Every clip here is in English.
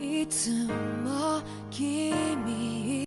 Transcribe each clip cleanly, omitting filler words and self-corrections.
いつも君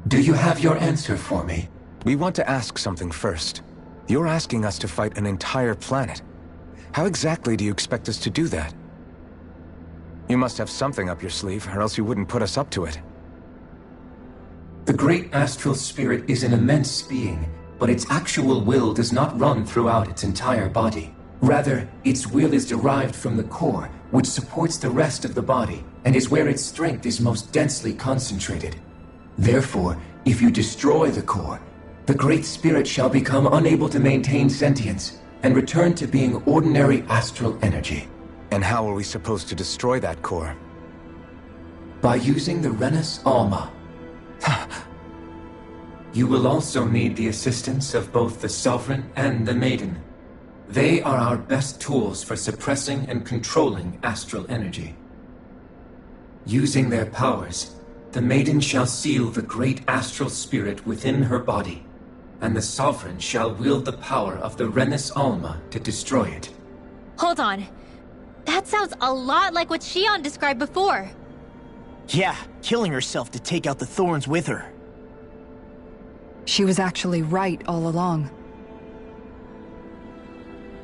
Do you have your answer for me? We want to ask something first. You're asking us to fight an entire planet. How exactly do you expect us to do that? You must have something up your sleeve, or else you wouldn't put us up to it. The great astral spirit is an immense being, but its actual will does not run throughout its entire body. Rather, its will is derived from the core, which supports the rest of the body, and is where its strength is most densely concentrated. Therefore, if you destroy the core, the Great Spirit shall become unable to maintain sentience, and return to being ordinary astral energy. And how are we supposed to destroy that core? By using the Renus Alma. You will also need the assistance of both the Sovereign and the Maiden. They are our best tools for suppressing and controlling astral energy. Using their powers, the Maiden shall seal the great astral spirit within her body, and the Sovereign shall wield the power of the Renus Alma to destroy it. Hold on. That sounds a lot like what Shion described before. Yeah, killing herself to take out the thorns with her. She was actually right all along.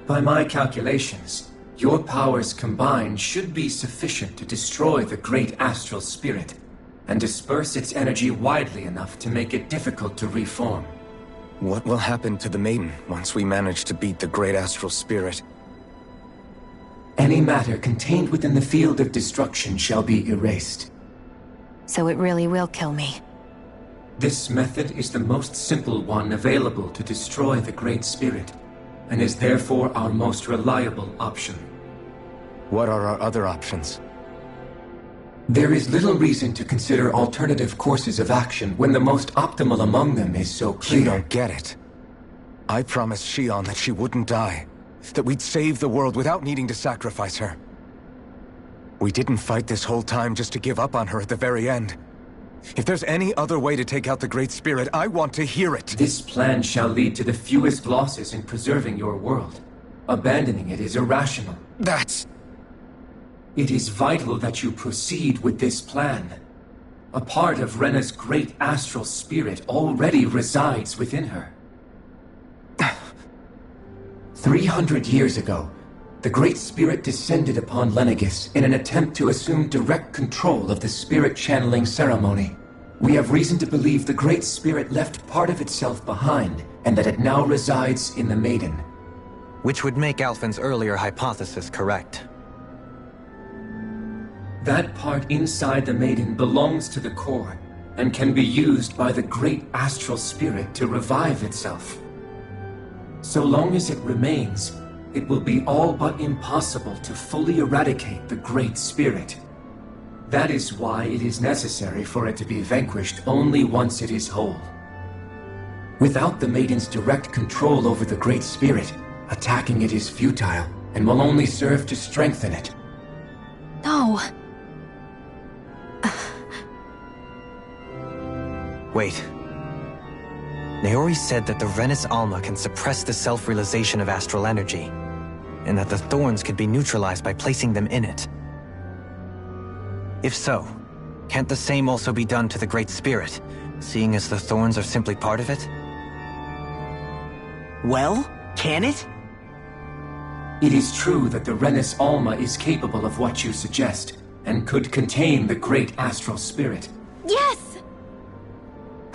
By my calculations, your powers combined should be sufficient to destroy the great astral spirit, and disperse its energy widely enough to make it difficult to reform. What will happen to the Maiden once we manage to beat the great astral spirit? Any matter contained within the field of destruction shall be erased. So it really will kill me. This method is the most simple one available to destroy the Great Spirit, and is therefore our most reliable option. What are our other options? There is little reason to consider alternative courses of action when the most optimal among them is so clear. You don't get it. I promised Shion that she wouldn't die, that we'd save the world without needing to sacrifice her. We didn't fight this whole time just to give up on her at the very end. If there's any other way to take out the Great Spirit, I want to hear it. This plan shall lead to the fewest losses in preserving your world. Abandoning it is irrational. It is vital that you proceed with this plan. A part of Rena's great astral spirit already resides within her. 300 years ago, the Great Spirit descended upon Lenegis in an attempt to assume direct control of the spirit channeling ceremony. We have reason to believe the Great Spirit left part of itself behind, and that it now resides in the Maiden. Which would make Alphen's earlier hypothesis correct. That part inside the Maiden belongs to the core, and can be used by the great astral spirit to revive itself. So long as it remains, it will be all but impossible to fully eradicate the Great Spirit. That is why it is necessary for it to be vanquished only once it is whole. Without the Maiden's direct control over the Great Spirit, attacking it is futile, and will only serve to strengthen it. No. Wait. Naori said that the Renis Alma can suppress the self-realization of astral energy, and that the thorns could be neutralized by placing them in it. If so, can't the same also be done to the Great Spirit, seeing as the thorns are simply part of it? Well, can it? It is true that the Renis Alma is capable of what you suggest, and could contain the great astral spirit. Yes!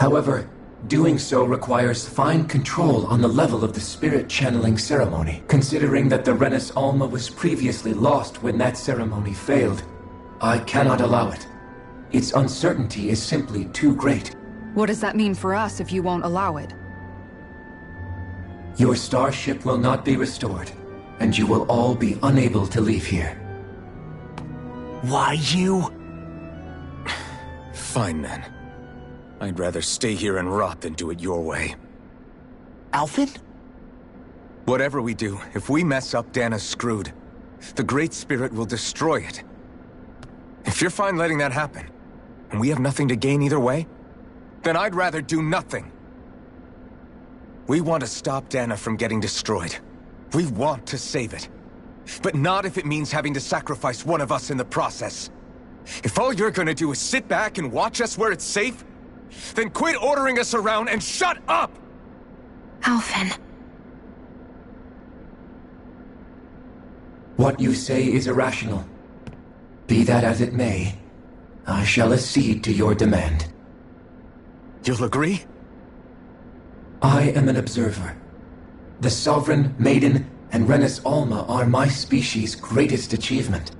However, doing so requires fine control on the level of the spirit channeling ceremony. Considering that the Renis Alma was previously lost when that ceremony failed, I cannot allow it. Its uncertainty is simply too great. What does that mean for us if you won't allow it? Your starship will not be restored, and you will all be unable to leave here. Why you? Fine then. I'd rather stay here and rot than do it your way. Alphen? Whatever we do, if we mess up, Dana's screwed. The Great Spirit will destroy it. If you're fine letting that happen, and we have nothing to gain either way, then I'd rather do nothing. We want to stop Dana from getting destroyed. We want to save it. But not if it means having to sacrifice one of us in the process. If all you're gonna do is sit back and watch us where it's safe, then quit ordering us around and shut up! Alphen. What you say is irrational. Be that as it may, I shall accede to your demand. You'll agree? I am an observer. The Sovereign, Maiden, and Renis Alma are my species' greatest achievement.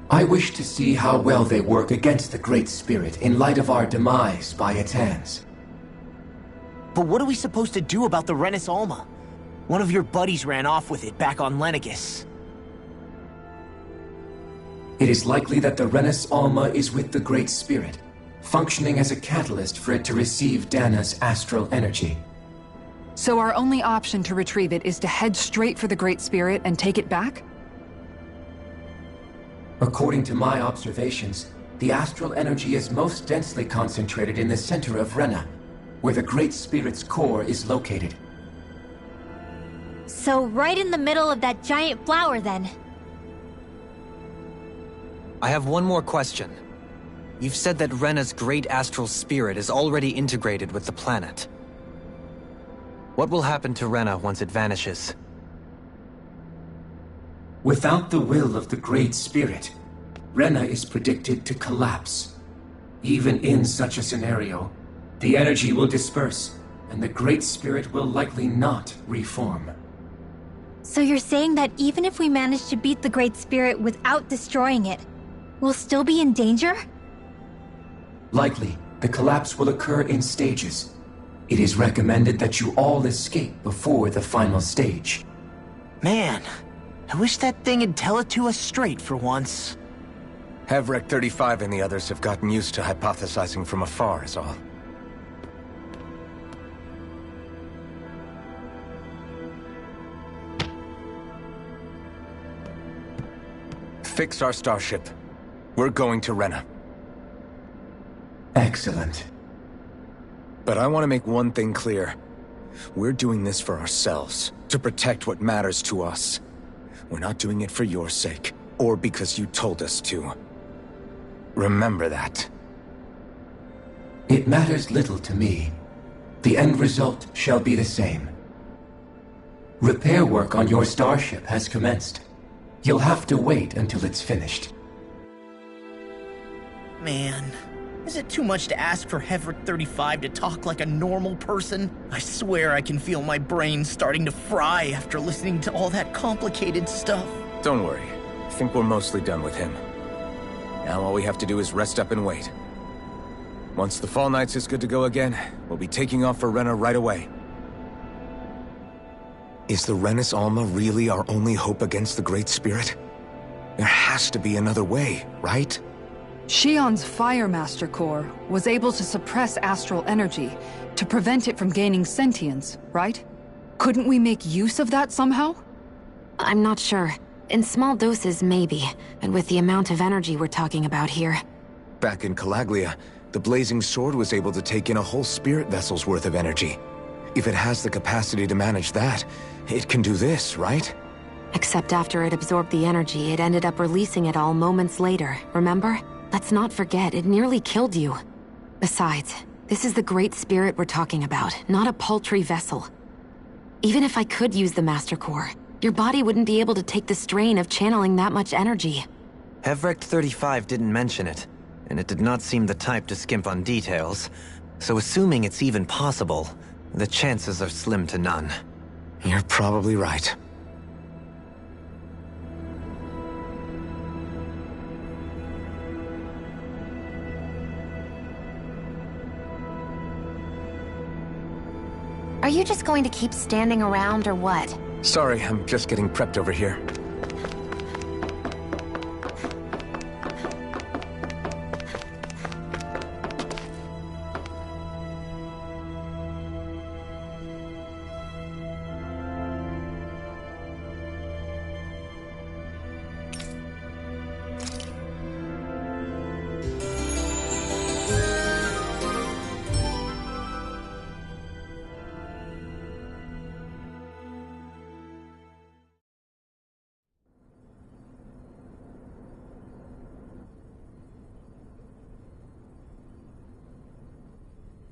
I wish to see how well they work against the Great Spirit in light of our demise by its hands. But what are we supposed to do about the Renis Alma? One of your buddies ran off with it back on Lenegis. It is likely that the Renis Alma is with the Great Spirit, functioning as a catalyst for it to receive Dana's astral energy. So our only option to retrieve it is to head straight for the Great Spirit and take it back? According to my observations, the astral energy is most densely concentrated in the center of Rena, where the Great Spirit's core is located. So right in the middle of that giant flower, then. I have one more question. You've said that Rena's great astral spirit is already integrated with the planet. What will happen to Rena once it vanishes? Without the will of the Great Spirit, Rena is predicted to collapse. Even in such a scenario, the energy will disperse, and the Great Spirit will likely not reform. So you're saying that even if we manage to beat the Great Spirit without destroying it, we'll still be in danger? Likely, the collapse will occur in stages. It is recommended that you all escape before the final stage. Man, I wish that thing would tell it to us straight for once. Hevrek 35 and the others have gotten used to hypothesizing from afar is all. Fix our starship. We're going to Rena. Excellent. But I want to make one thing clear. We're doing this for ourselves, to protect what matters to us. We're not doing it for your sake, or because you told us to. Remember that. It matters little to me. The end result shall be the same. Repair work on your starship has commenced. You'll have to wait until it's finished. Man, is it too much to ask for Hevrek 35 to talk like a normal person? I swear I can feel my brain starting to fry after listening to all that complicated stuff. Don't worry. I think we're mostly done with him. Now all we have to do is rest up and wait. Once the Fall Knights is good to go again, we'll be taking off for Rena right away. Is the Renis Alma really our only hope against the Great Spirit? There has to be another way, right? Shion's Firemaster Core was able to suppress astral energy to prevent it from gaining sentience, right? Couldn't we make use of that somehow? I'm not sure. In small doses, maybe. And with the amount of energy we're talking about here. Back in Calaglia, the blazing sword was able to take in a whole spirit vessel's worth of energy. If it has the capacity to manage that, it can do this, right? Except after it absorbed the energy, it ended up releasing it all moments later, remember? Let's not forget, it nearly killed you. Besides, this is the Great Spirit we're talking about, not a paltry vessel. Even if I could use the Master Core, your body wouldn't be able to take the strain of channeling that much energy. Hevrecht 35 didn't mention it, and it did not seem the type to skimp on details, so assuming it's even possible, the chances are slim to none. You're probably right. Are you just going to keep standing around or what? Sorry, I'm just getting prepped over here.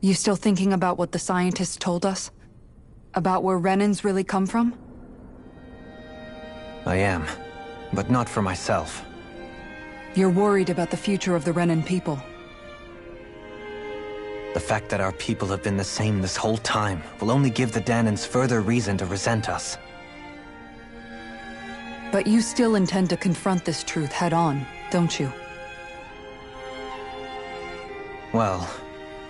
You still thinking about what the scientists told us? About where Renans really come from? I am, but not for myself. You're worried about the future of the Renan people. The fact that our people have been the same this whole time will only give the Danans further reason to resent us. But you still intend to confront this truth head-on, don't you? Well,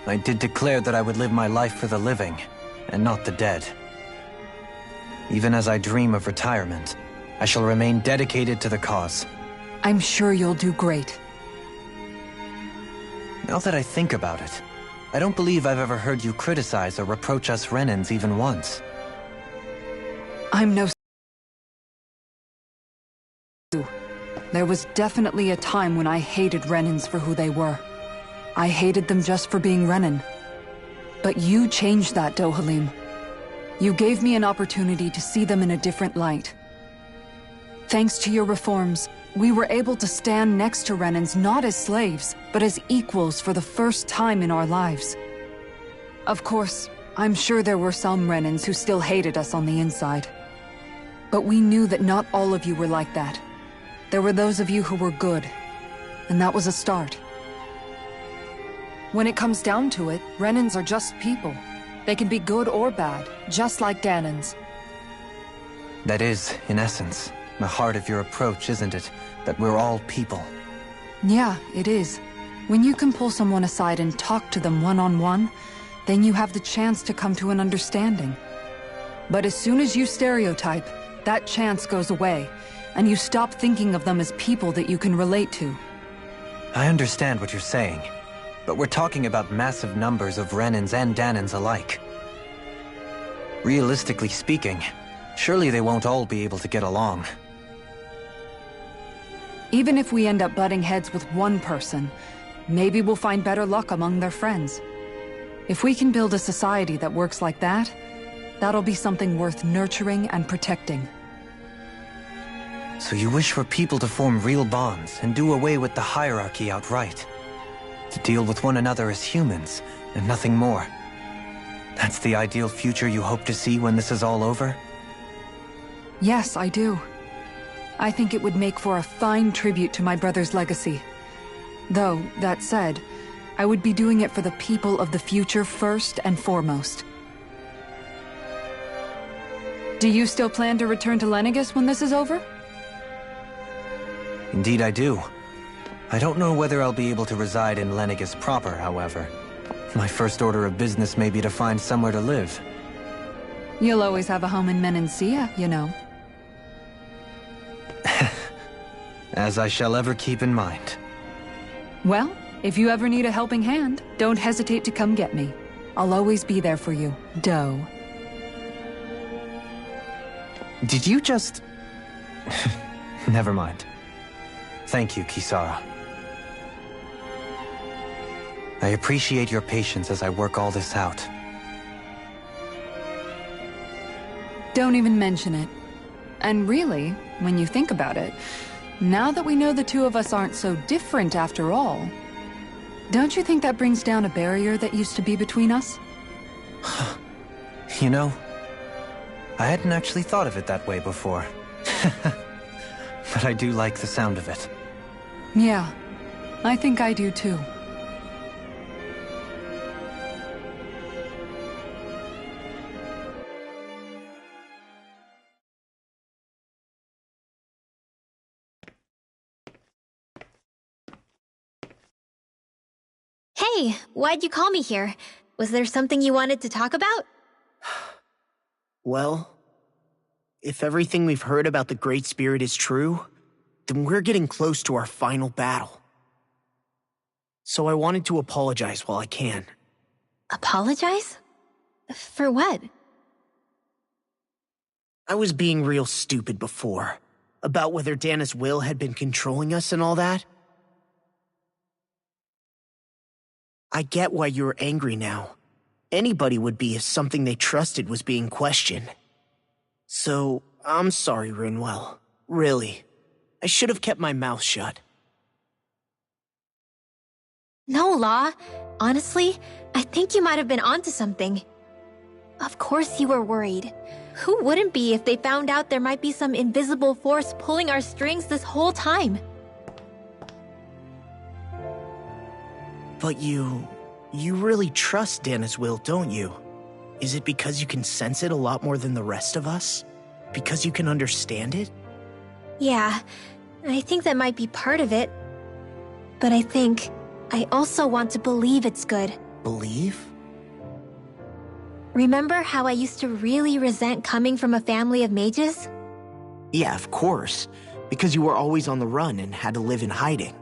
I did declare that I would live my life for the living, and not the dead. Even as I dream of retirement, I shall remain dedicated to the cause. I'm sure you'll do great. Now that I think about it, I don't believe I've ever heard you criticize or reproach us Renans even once. I'm no... There was definitely a time when I hated Renans for who they were. I hated them just for being Renan. But you changed that, Dohalim. You gave me an opportunity to see them in a different light. Thanks to your reforms, we were able to stand next to Renans not as slaves, but as equals for the first time in our lives. Of course, I'm sure there were some Renans who still hated us on the inside. But we knew that not all of you were like that. There were those of you who were good, and that was a start. When it comes down to it, Renans are just people. They can be good or bad, just like Danans. That is, in essence, the heart of your approach, isn't it? That we're all people. Yeah, it is. When you can pull someone aside and talk to them one-on-one, then you have the chance to come to an understanding. But as soon as you stereotype, that chance goes away, and you stop thinking of them as people that you can relate to. I understand what you're saying. But we're talking about massive numbers of Renans and Danans alike. Realistically speaking, surely they won't all be able to get along. Even if we end up butting heads with one person, maybe we'll find better luck among their friends. If we can build a society that works like that, that'll be something worth nurturing and protecting. So you wish for people to form real bonds and do away with the hierarchy outright? To deal with one another as humans, and nothing more. That's the ideal future you hope to see when this is all over? Yes, I do. I think it would make for a fine tribute to my brother's legacy. Though, that said, I would be doing it for the people of the future first and foremost. Do you still plan to return to Lenegis when this is over? Indeed I do. I don't know whether I'll be able to reside in Lenegis proper, however. My first order of business may be to find somewhere to live. You'll always have a home in Menancia, you know. As I shall ever keep in mind. Well, if you ever need a helping hand, don't hesitate to come get me. I'll always be there for you, Doe. Did you just... Never mind. Thank you, Kisara. I appreciate your patience as I work all this out. Don't even mention it. And really, when you think about it, now that we know the two of us aren't so different after all, don't you think that brings down a barrier that used to be between us? You know, I hadn't actually thought of it that way before. But I do like the sound of it. Yeah, I think I do too. Hey, why'd you call me here? Was there something you wanted to talk about? Well, if everything we've heard about the Great Spirit is true, then we're getting close to our final battle. So I wanted to apologize while I can. Apologize? For what? I was being real stupid before, about whether Dana's will had been controlling us and all that. I get why you're angry now. Anybody would be if something they trusted was being questioned. So, I'm sorry, Rinwell. Really. I should have kept my mouth shut. No, Law. Honestly, I think you might have been onto something. Of course you were worried. Who wouldn't be if they found out there might be some invisible force pulling our strings this whole time? But you really trust Dana's will, don't you? Is it because you can sense it a lot more than the rest of us? Because you can understand it? Yeah, I think that might be part of it. But I think I also want to believe it's good. Believe? Remember how I used to really resent coming from a family of mages? Yeah, of course. Because you were always on the run and had to live in hiding.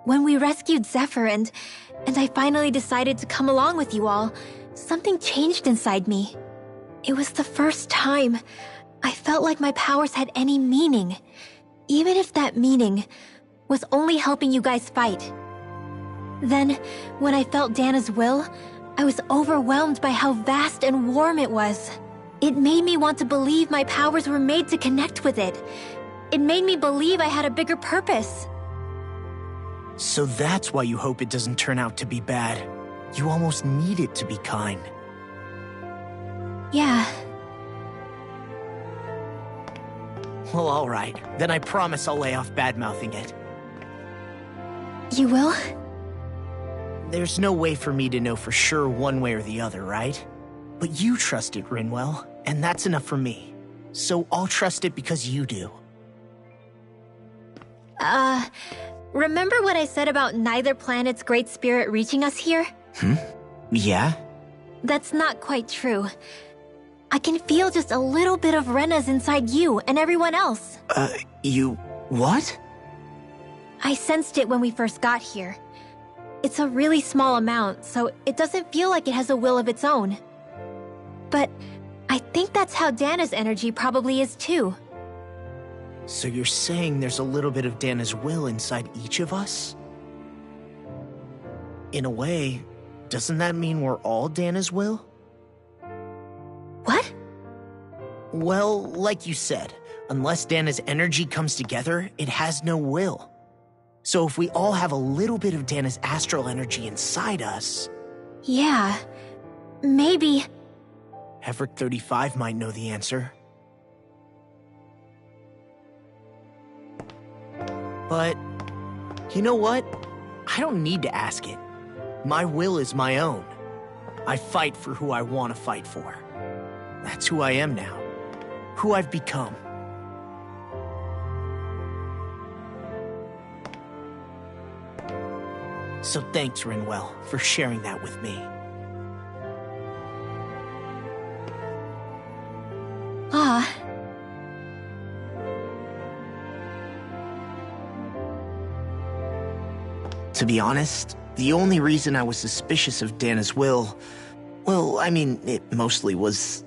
When we rescued Zephyr and I finally decided to come along with you all, something changed inside me. It was the first time I felt like my powers had any meaning, even if that meaning was only helping you guys fight. Then, when I felt Dana's will, I was overwhelmed by how vast and warm it was. It made me want to believe my powers were made to connect with it. It made me believe I had a bigger purpose. So that's why you hope it doesn't turn out to be bad. You almost need it to be kind. Yeah. Well, alright. Then I promise I'll lay off bad-mouthing it. You will? There's no way for me to know for sure one way or the other, right? But you trust it, Rinwell, and that's enough for me. So I'll trust it because you do. Remember what I said about neither planet's great spirit reaching us here? Yeah? That's not quite true. I can feel just a little bit of Rena's inside you and everyone else. You... what? I sensed it when we first got here. It's a really small amount, so it doesn't feel like it has a will of its own. But I think that's how Dana's energy probably is too. So you're saying there's a little bit of Dana's will inside each of us? In a way, doesn't that mean we're all Dana's will? What? Well, like you said, unless Dana's energy comes together, it has no will. So if we all have a little bit of Dana's astral energy inside us... Yeah, maybe... Hefric 35 might know the answer. But, you know what? I don't need to ask it. My will is my own. I fight for who I want to fight for. That's who I am now. Who I've become. So thanks, Rinwell, for sharing that with me. Ah. To be honest, the only reason I was suspicious of Dana's will, well, I mean, it mostly was...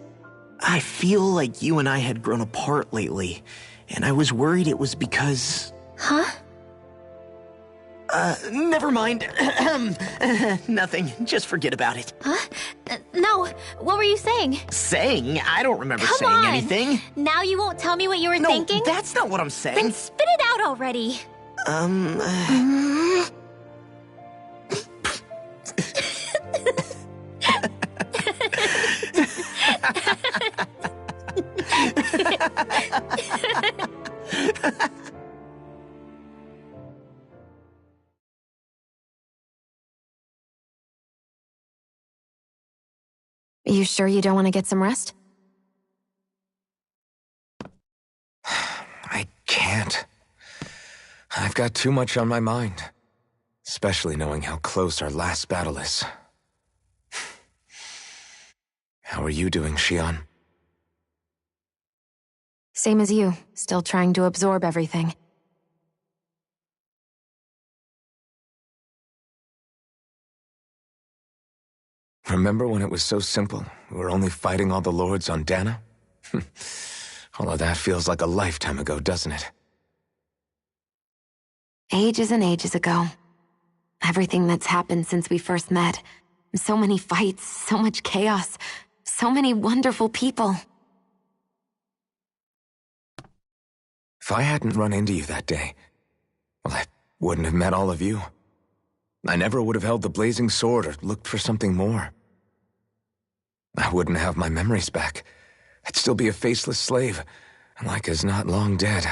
I feel like you and I had grown apart lately, and I was worried it was because... Huh? Never mind. Nothing. Just forget about it. Huh? No, what were you saying? Saying? I don't remember Come saying on. anything. Now you won't tell me what you were No, thinking? that's not what I'm saying. Then spit it out already. You sure you don't want to get some rest? I can't. I've got too much on my mind. Especially knowing how close our last battle is. How are you doing, Xion? Same as you, still trying to absorb everything. Remember when it was so simple? We were only fighting all the lords on Dana? All of that feels like a lifetime ago, doesn't it? Ages and ages ago. Everything that's happened since we first met. So many fights, so much chaos, so many wonderful people. If I hadn't run into you that day, well, I wouldn't have met all of you. I never would have held the blazing sword or looked for something more. I wouldn't have my memories back. I'd still be a faceless slave, like as not long dead.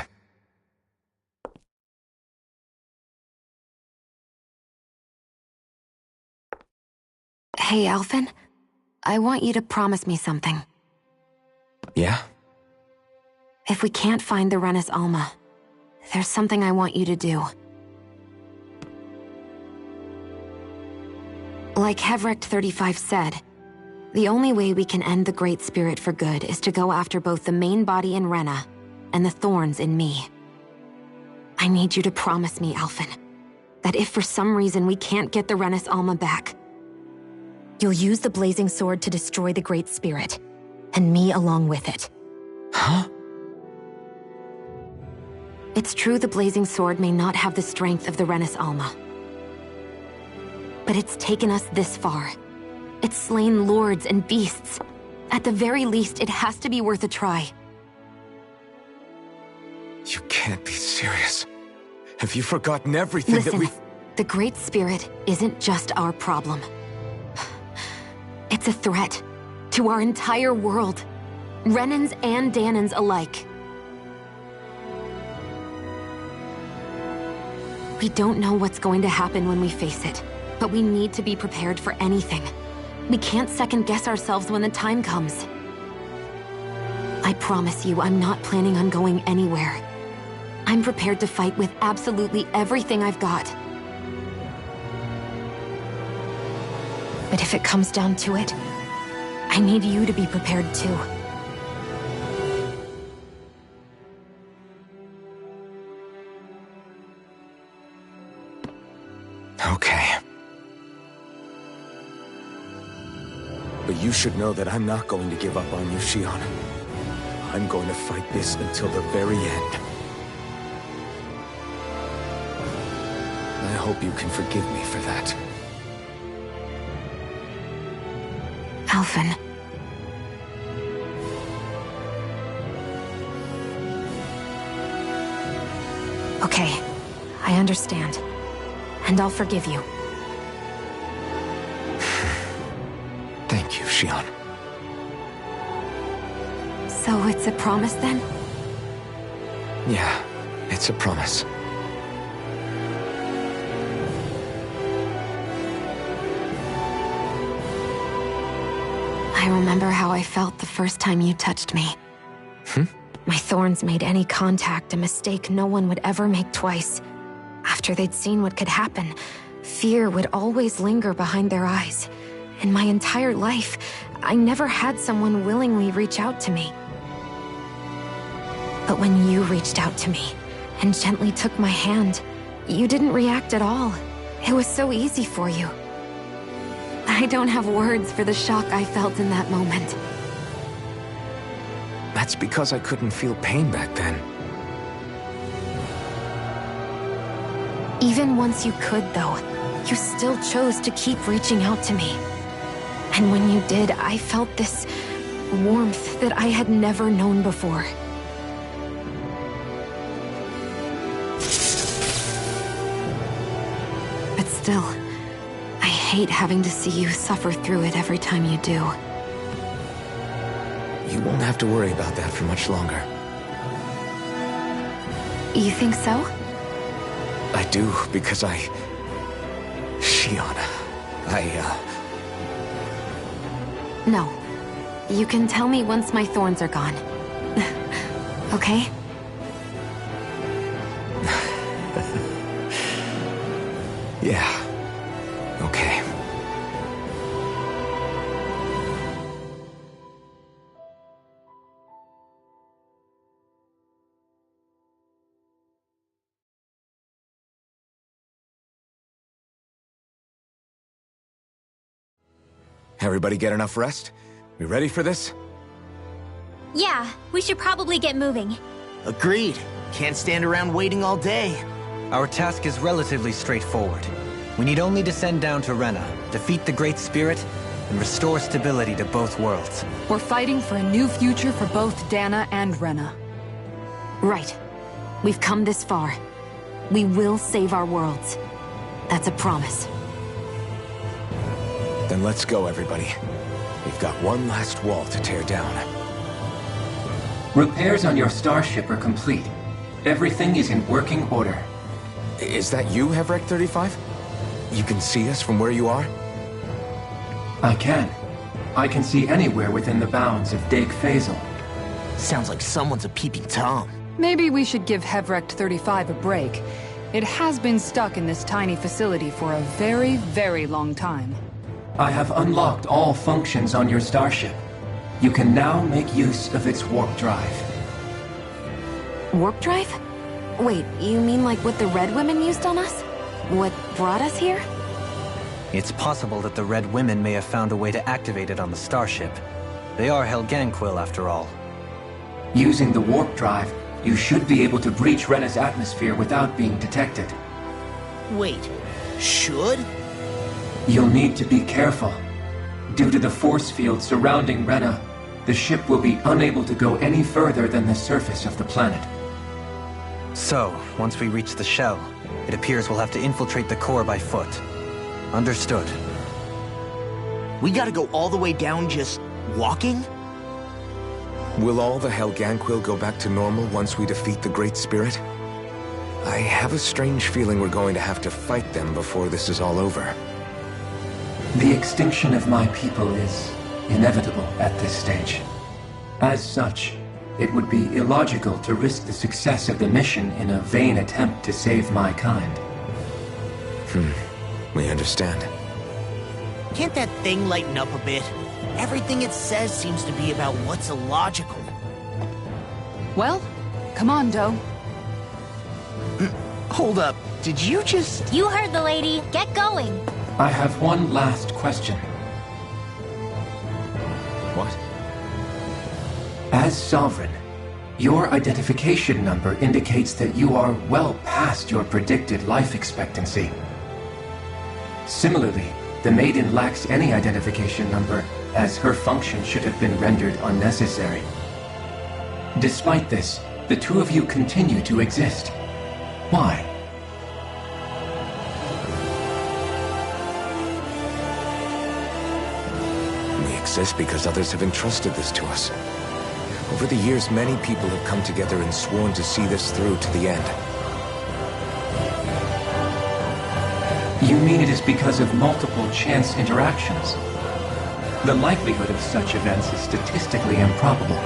Hey, Alphen. I want you to promise me something. Yeah? If we can't find the Renis Alma, there's something I want you to do. Like Hevrecht 35 said, the only way we can end the Great Spirit for good is to go after both the main body in Rena and the thorns in me. I need you to promise me, Alphen, that if for some reason we can't get the Renis Alma back, you'll use the blazing sword to destroy the Great Spirit, and me along with it. Huh? It's true the blazing sword may not have the strength of the Renis Alma. But it's taken us this far. It's slain lords and beasts. At the very least, it has to be worth a try. You can't be serious. Have you forgotten everything Listen, that the Great Spirit isn't just our problem. It's a threat to our entire world. Renans and Danans alike. We don't know what's going to happen when we face it, but we need to be prepared for anything. We can't second-guess ourselves when the time comes. I promise you, I'm not planning on going anywhere. I'm prepared to fight with absolutely everything I've got. But if it comes down to it, I need you to be prepared too. Okay. But you should know that I'm not going to give up on you, Xion. I'm going to fight this until the very end. I hope you can forgive me for that. Alphen. Okay, I understand. And I'll forgive you. Thank you, Xion. So it's a promise then? Yeah, it's a promise. I remember how I felt the first time you touched me. My thorns made any contact a mistake no one would ever make twice. After they'd seen what could happen, fear would always linger behind their eyes. In my entire life, I never had someone willingly reach out to me. But when you reached out to me and gently took my hand, you didn't react at all. It was so easy for you. I don't have words for the shock I felt in that moment. That's because I couldn't feel pain back then. Even once you could, though, you still chose to keep reaching out to me. And when you did, I felt this warmth that I had never known before. But still, I hate having to see you suffer through it every time you do. You won't have to worry about that for much longer. You think so? I do, because Shion... No. You can tell me once my thorns are gone. Okay? Yeah. Okay. Everybody get enough rest? We ready for this? Yeah, we should probably get moving. Agreed. Can't stand around waiting all day. Our task is relatively straightforward. We need only descend down to Rena, defeat the Great Spirit, and restore stability to both worlds. We're fighting for a new future for both Dana and Rena. Right. We've come this far. We will save our worlds. That's a promise. Then let's go, everybody. We've got one last wall to tear down. Repairs on your starship are complete. Everything is in working order. Is that you, Hevrek 35? You can see us from where you are? I can. I can see anywhere within the bounds of Dake Phasal. Sounds like someone's a peeping Tom. Maybe we should give Hevrek 35 a break. It has been stuck in this tiny facility for a very, very long time. I have unlocked all functions on your starship. You can now make use of its warp drive. Warp drive? Wait, you mean like what the Red Women used on us? What brought us here? It's possible that the Red Women may have found a way to activate it on the starship. They are Helganquil, after all. Using the warp drive, you should be able to breach Rena's atmosphere without being detected. Wait, should? You'll need to be careful. Due to the force field surrounding Rena, the ship will be unable to go any further than the surface of the planet. So, once we reach the shell, it appears we'll have to infiltrate the core by foot. Understood. We gotta go all the way down just walking? Will all the Helganquil go back to normal once we defeat the Great Spirit? I have a strange feeling we're going to have to fight them before this is all over. The extinction of my people is inevitable at this stage. As such, it would be illogical to risk the success of the mission in a vain attempt to save my kind. We understand. Can't that thing lighten up a bit? Everything it says seems to be about what's illogical. Well, come on, Doe. Hold up, did you just... You heard the lady. Get going. I have one last question. What? As Sovereign, your identification number indicates that you are well past your predicted life expectancy. Similarly, the Maiden lacks any identification number, as her function should have been rendered unnecessary. Despite this, the two of you continue to exist. Why? We exist because others have entrusted this to us. Over the years, many people have come together and sworn to see this through to the end. You mean it is because of multiple chance interactions? The likelihood of such events is statistically improbable.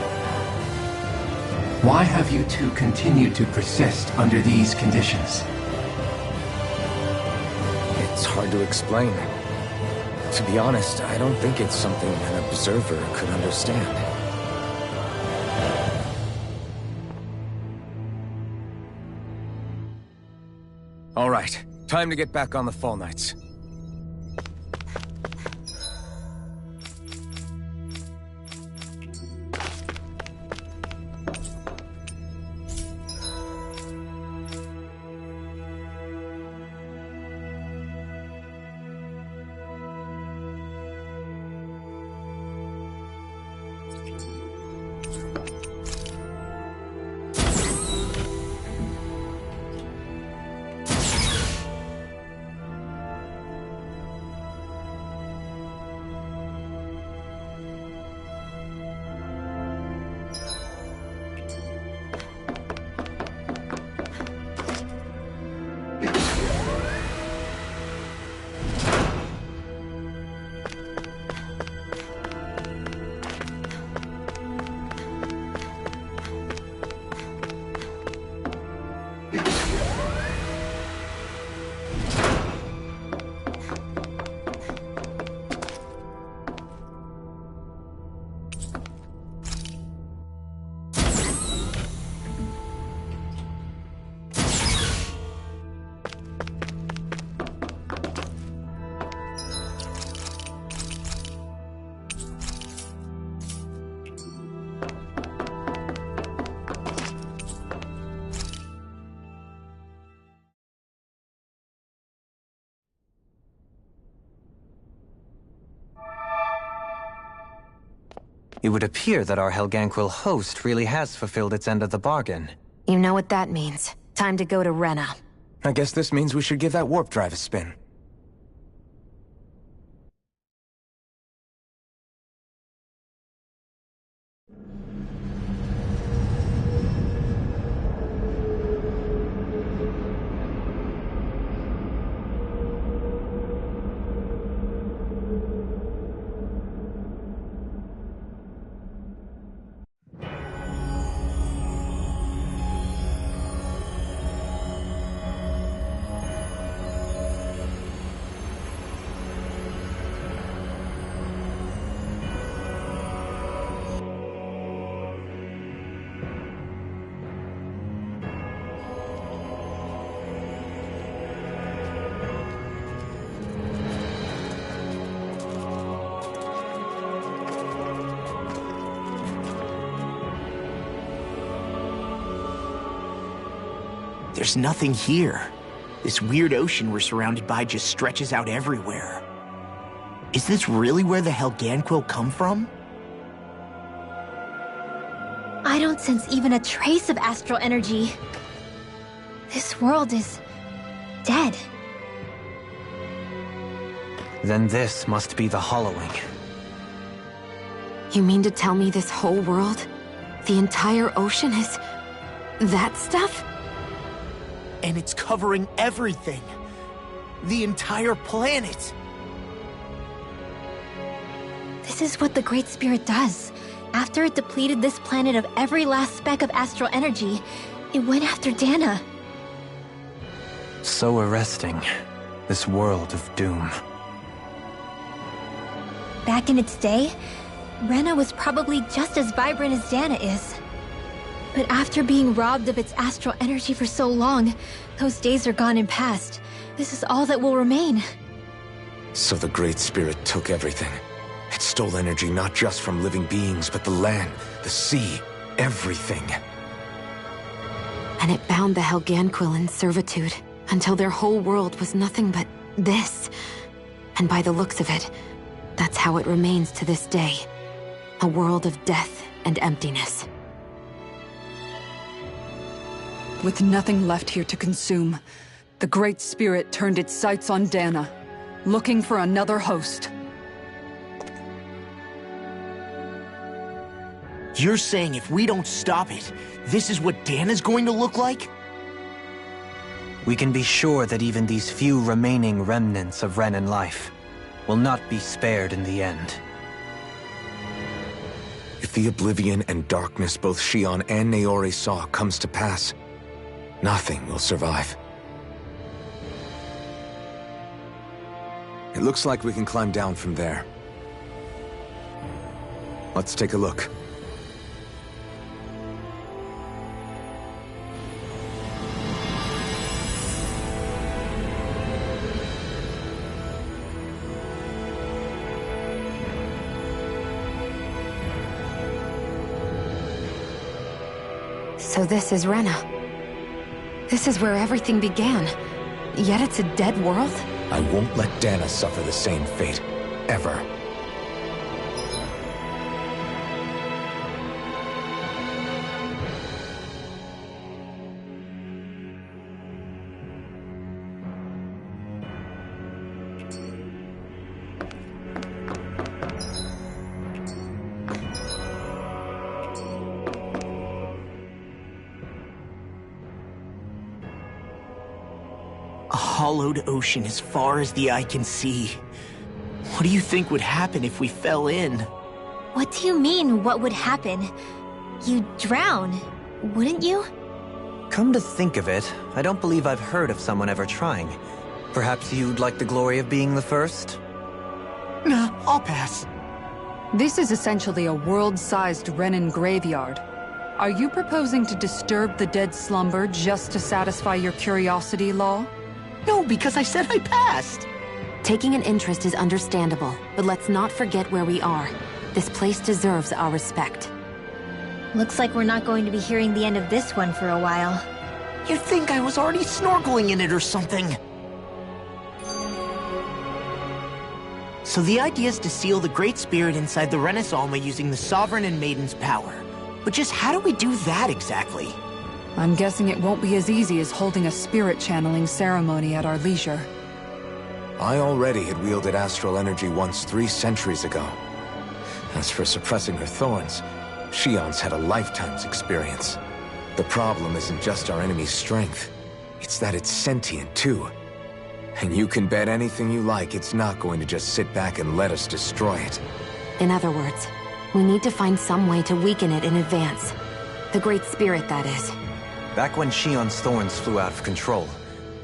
Why have you two continued to persist under these conditions? It's hard to explain. To be honest, I don't think it's something an observer could understand. All right, time to get back on the Fall Knights. It would appear that our Helganquil host really has fulfilled its end of the bargain. You know what that means. Time to go to Rena. I guess this means we should give that warp drive a spin. There's nothing here. This weird ocean we're surrounded by just stretches out everywhere. Is this really where the Helganquil come from? I don't sense even a trace of astral energy. This world is dead. Then this must be the hollowing. You mean to tell me this whole world, the entire ocean is that stuff? And it's covering everything. The entire planet. This is what the Great Spirit does. After it depleted this planet of every last speck of astral energy, it went after Dana. So arresting. This world of doom. Back in its day, Rena was probably just as vibrant as Dana is. But after being robbed of its astral energy for so long, those days are gone and past. This is all that will remain. So the Great Spirit took everything. It stole energy not just from living beings, but the land, the sea, everything. And it bound the Helganquil in servitude, until their whole world was nothing but this. And by the looks of it, that's how it remains to this day. A world of death and emptiness. With nothing left here to consume, the Great Spirit turned its sights on Dana, looking for another host. You're saying if we don't stop it, this is what Dana's going to look like? We can be sure that even these few remaining remnants of Renan life will not be spared in the end. If the oblivion and darkness both Shion and Naori saw comes to pass, nothing will survive. It looks like we can climb down from there. Let's take a look. So this is Rena. This is where everything began. Yet it's a dead world? I won't let Dana suffer the same fate. Ever. A hollowed ocean as far as the eye can see. What do you think would happen if we fell in? What do you mean, what would happen? You'd drown, wouldn't you? Come to think of it, I don't believe I've heard of someone ever trying. Perhaps you'd like the glory of being the first? Nah, I'll pass. This is essentially a world-sized Renan graveyard. Are you proposing to disturb the dead slumber just to satisfy your curiosity, Law? No, because I said I passed. Taking an interest is understandable, but let's not forget where we are. This place deserves our respect. Looks like we're not going to be hearing the end of this one for a while. You'd think I was already snorkeling in it or something. So the idea is to seal the Great Spirit inside the Renis Alma using the Sovereign and Maiden's power. But just how do we do that exactly? I'm guessing it won't be as easy as holding a spirit channeling ceremony at our leisure. I already had wielded astral energy once 3 centuries ago. As for suppressing her thorns, Shion's had a lifetime's experience. The problem isn't just our enemy's strength. It's that it's sentient, too. And you can bet anything you like it's not going to just sit back and let us destroy it. In other words, we need to find some way to weaken it in advance. The Great Spirit, that is. Back when Shion's thorns flew out of control,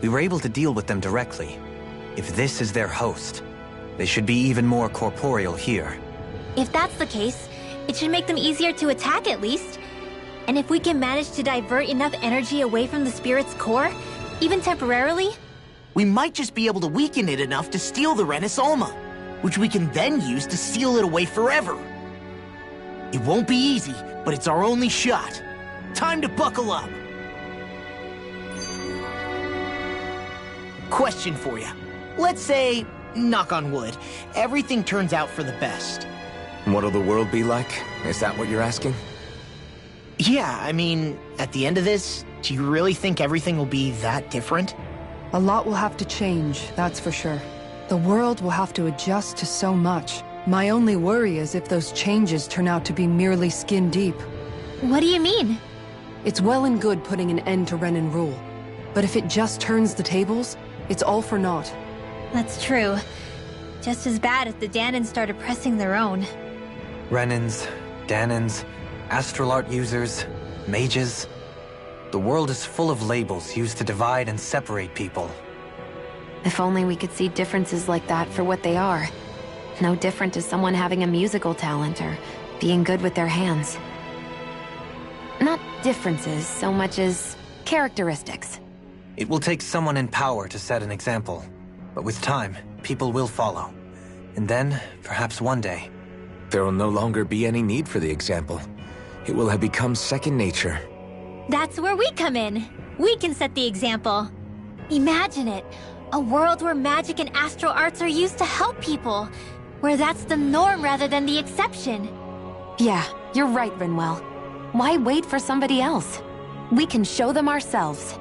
we were able to deal with them directly. If this is their host, they should be even more corporeal here. If that's the case, it should make them easier to attack at least. And if we can manage to divert enough energy away from the spirit's core, even temporarily, We might just be able to weaken it enough to steal the Renis Alma, which we can then use to seal it away forever. It won't be easy, but it's our only shot. Time to buckle up. Question for you. Let's say, knock on wood, everything turns out for the best. What'll the world be like? Is that what you're asking? Yeah, I mean, at the end of this, do you really think everything will be that different? A lot will have to change, that's for sure. The world will have to adjust to so much. My only worry is if those changes turn out to be merely skin deep. what do you mean? It's well and good putting an end to Renin rule. But if it just turns the tables, it's all for naught. That's true. Just as bad if the Danans start oppressing their own. Renins, Danans, astral art users, mages. The world is full of labels used to divide and separate people. If only we could see differences like that for what they are. No different to someone having a musical talent or being good with their hands. Not differences so much as characteristics. It will take someone in power to set an example. But with time, people will follow. And then, perhaps one day, There will no longer be any need for the example. It will have become second nature. That's where we come in. We can set the example. Imagine it. A world where magic and astral arts are used to help people. Where that's the norm rather than the exception. Yeah, you're right, Rinwell. Why wait for somebody else? We can show them ourselves.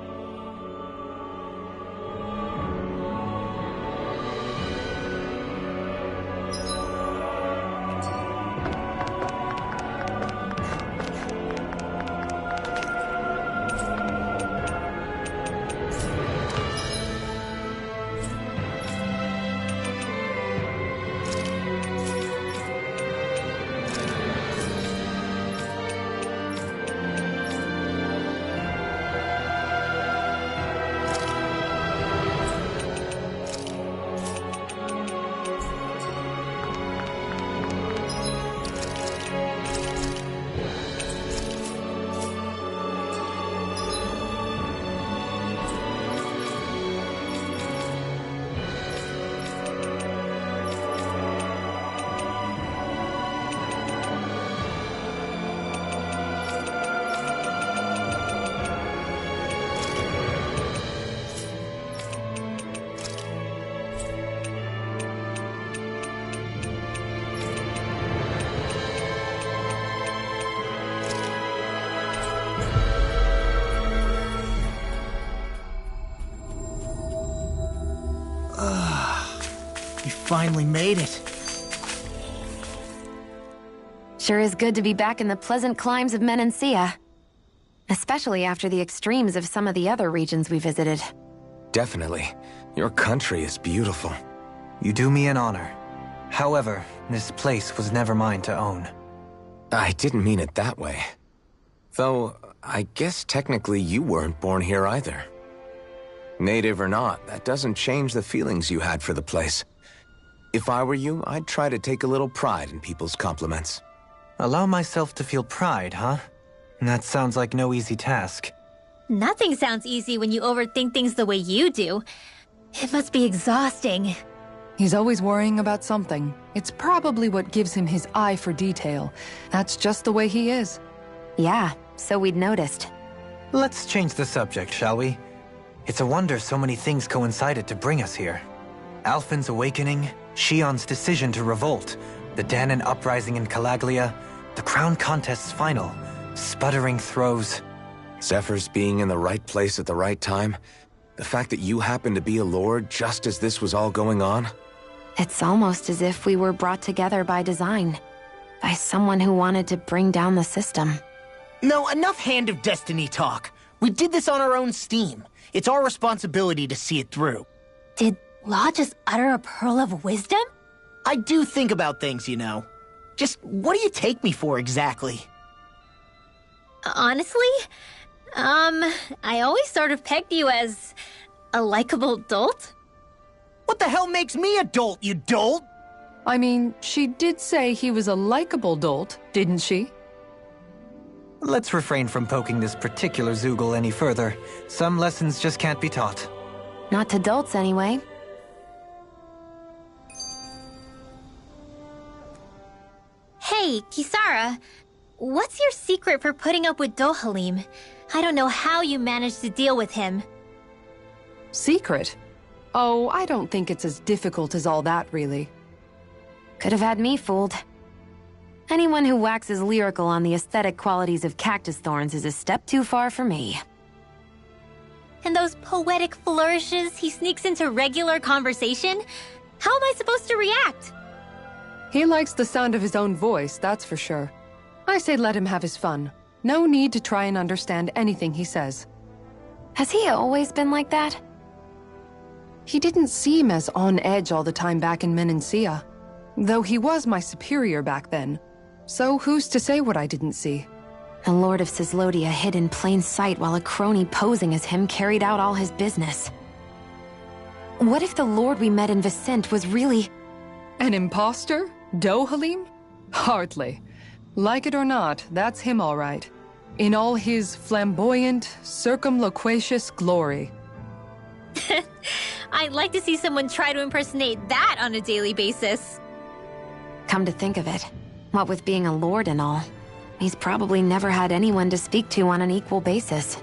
You finally made it. Sure is good to be back in the pleasant climes of Menancia. Especially after the extremes of some of the other regions we visited. Definitely. Your country is beautiful. you do me an honor. However, this place was never mine to own. I didn't mean it that way. Though, I guess technically you weren't born here either. Native or not, that doesn't change the feelings you had for the place. If I were you, I'd try to take a little pride in people's compliments. Allow myself to feel pride, huh? That sounds like no easy task. Nothing sounds easy when you overthink things the way you do. It must be exhausting. He's always worrying about something. It's probably what gives him his eye for detail. That's just the way he is. Yeah, so we'd noticed. Let's change the subject, shall we? It's a wonder so many things coincided to bring us here. Alphen's awakening, Shion's decision to revolt, the Danon uprising in Calaglia, the crown contest's final, sputtering throws. Zephyr's being in the right place at the right time. The fact that you happened to be a lord just as this was all going on. It's almost as if we were brought together by design. By someone who wanted to bring down the system. No, enough Hand of Destiny talk. We did this on our own steam. It's our responsibility to see it through. Did Law just utter a pearl of wisdom? I do think about things, you know. Just what do you take me for exactly? Honestly, I always sort of pegged you as a likable dolt. What the hell makes me a dolt, you dolt? I mean, she did say he was a likable dolt, didn't she? Let's refrain from poking this particular Zoogle any further. Some lessons just can't be taught. Not to dolts, anyway. Hey, Kisara, what's your secret for putting up with Dohalim? I don't know how you managed to deal with him. Secret? Oh, I don't think it's as difficult as all that, really. Could have had me fooled. Anyone who waxes lyrical on the aesthetic qualities of cactus thorns is a step too far for me. And those poetic flourishes he sneaks into regular conversation? How am I supposed to react? He likes the sound of his own voice, that's for sure. I say let him have his fun. No need to try and understand anything he says. Has he always been like that? He didn't seem as on edge all the time back in Menancia. Though he was my superior back then. So who's to say what I didn't see? The Lord of Cislodia hid in plain sight while a crony posing as him carried out all his business. What if the Lord we met in Vicente was really... An imposter? Dohalim? Hardly. Like it or not, that's him all right. In all his flamboyant, circumloquacious glory. I'd like to see someone try to impersonate that on a daily basis. Come to think of it, what with being a lord and all, he's probably never had anyone to speak to on an equal basis.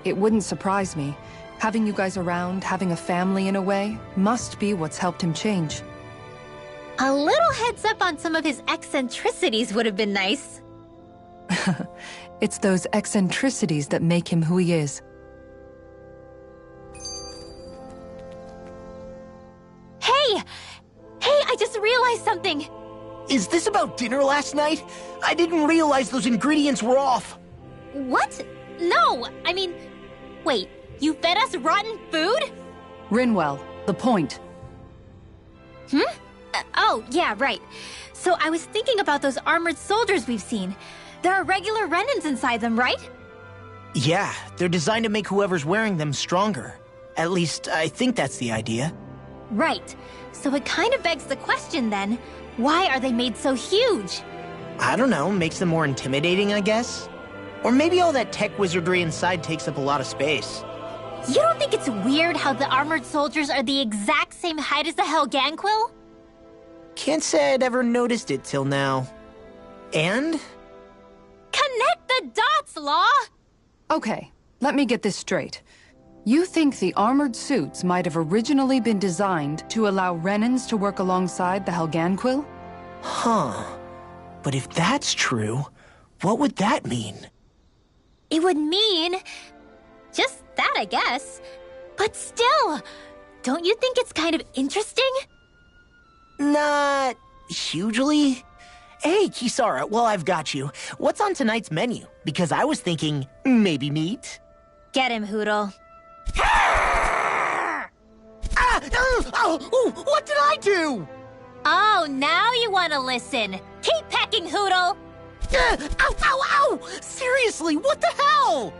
It wouldn't surprise me. Having you guys around, having a family in a way, must be what's helped him change. A little heads up on some of his eccentricities would have been nice. It's those eccentricities that make him who he is. Hey! Hey, I just realized something! Is this about dinner last night? I didn't realize those ingredients were off. What? No! I mean, wait, you fed us rotten food? Rinwell, the point. Oh, yeah, right. So I was thinking about those armored soldiers we've seen. There are regular Renans inside them, right? Yeah, they're designed to make whoever's wearing them stronger. At least, I think that's the idea. Right. So it kind of begs the question then, why are they made so huge? I don't know, makes them more intimidating, I guess? Or maybe all that tech wizardry inside takes up a lot of space. You don't think it's weird how the armored soldiers are the exact same height as the Helganquil? Can't say I'd ever noticed it till now. And? Connect the dots, Law! Okay, let me get this straight. You think the armored suits might have originally been designed to allow Renans to work alongside the Helganquil? Huh. But if that's true, what would that mean? It would mean... just that, I guess. But still, don't you think it's kind of interesting? Not... hugely? Hey, Kisara, while I've got you, what's on tonight's menu? Because I was thinking, maybe meat? Get him, Hootle. What did I do? Oh, now you want to listen. Keep pecking, Hootle! Ow! Seriously, what the hell?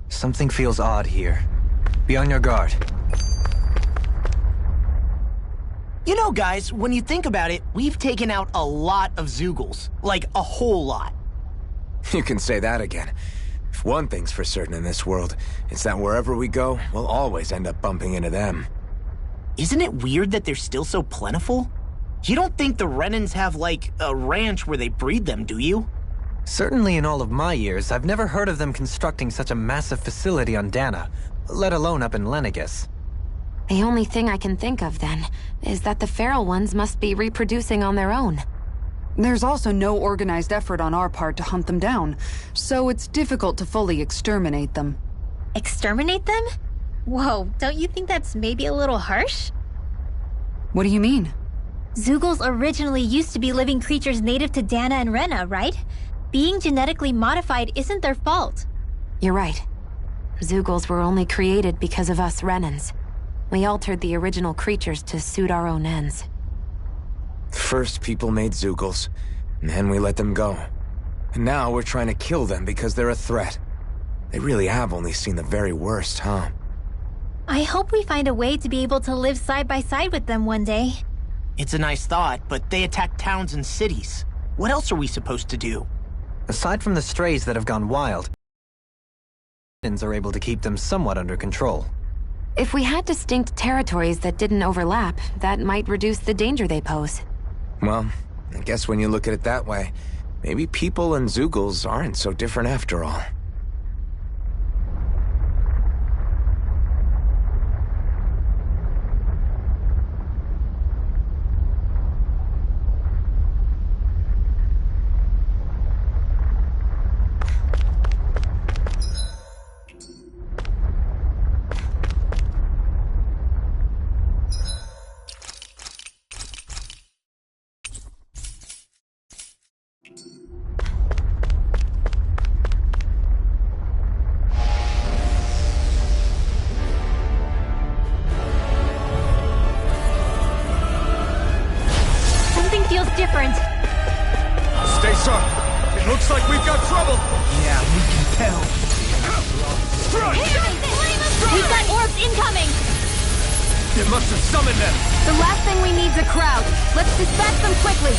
Something feels odd here. Be on your guard. You know, guys, when you think about it, we've taken out a lot of Zeugles. Like, a whole lot. You can say that again. If one thing's for certain in this world, it's that wherever we go, we'll always end up bumping into them. Isn't it weird that they're still so plentiful? You don't think the Renans have, like, a ranch where they breed them, do you? Certainly in all of my years, I've never heard of them constructing such a massive facility on Dana, let alone up in Lenegis. The only thing I can think of, then, is that the feral ones must be reproducing on their own. There's also no organized effort on our part to hunt them down, so it's difficult to fully exterminate them. Exterminate them? Whoa, don't you think that's maybe a little harsh? What do you mean? Zeugles originally used to be living creatures native to Dana and Rena, right? Being genetically modified isn't their fault. You're right. Zeugles were only created because of us Renans. We altered the original creatures to suit our own ends. First, people made Zeugles, and then we let them go. And now we're trying to kill them because they're a threat. They really have only seen the very worst, huh? I hope we find a way to be able to live side by side with them one day. It's a nice thought, but they attack towns and cities. What else are we supposed to do? Aside from the strays that have gone wild, Renans are able to keep them somewhat under control. If we had distinct territories that didn't overlap, that might reduce the danger they pose. Well, I guess when you look at it that way, maybe people and Zeugles aren't so different after all. Different. Stay sharp. It looks like we've got trouble. Yeah, we can tell. We've got orbs incoming! You must have summoned them. The last thing we need's a crowd. Let's dispatch them quickly.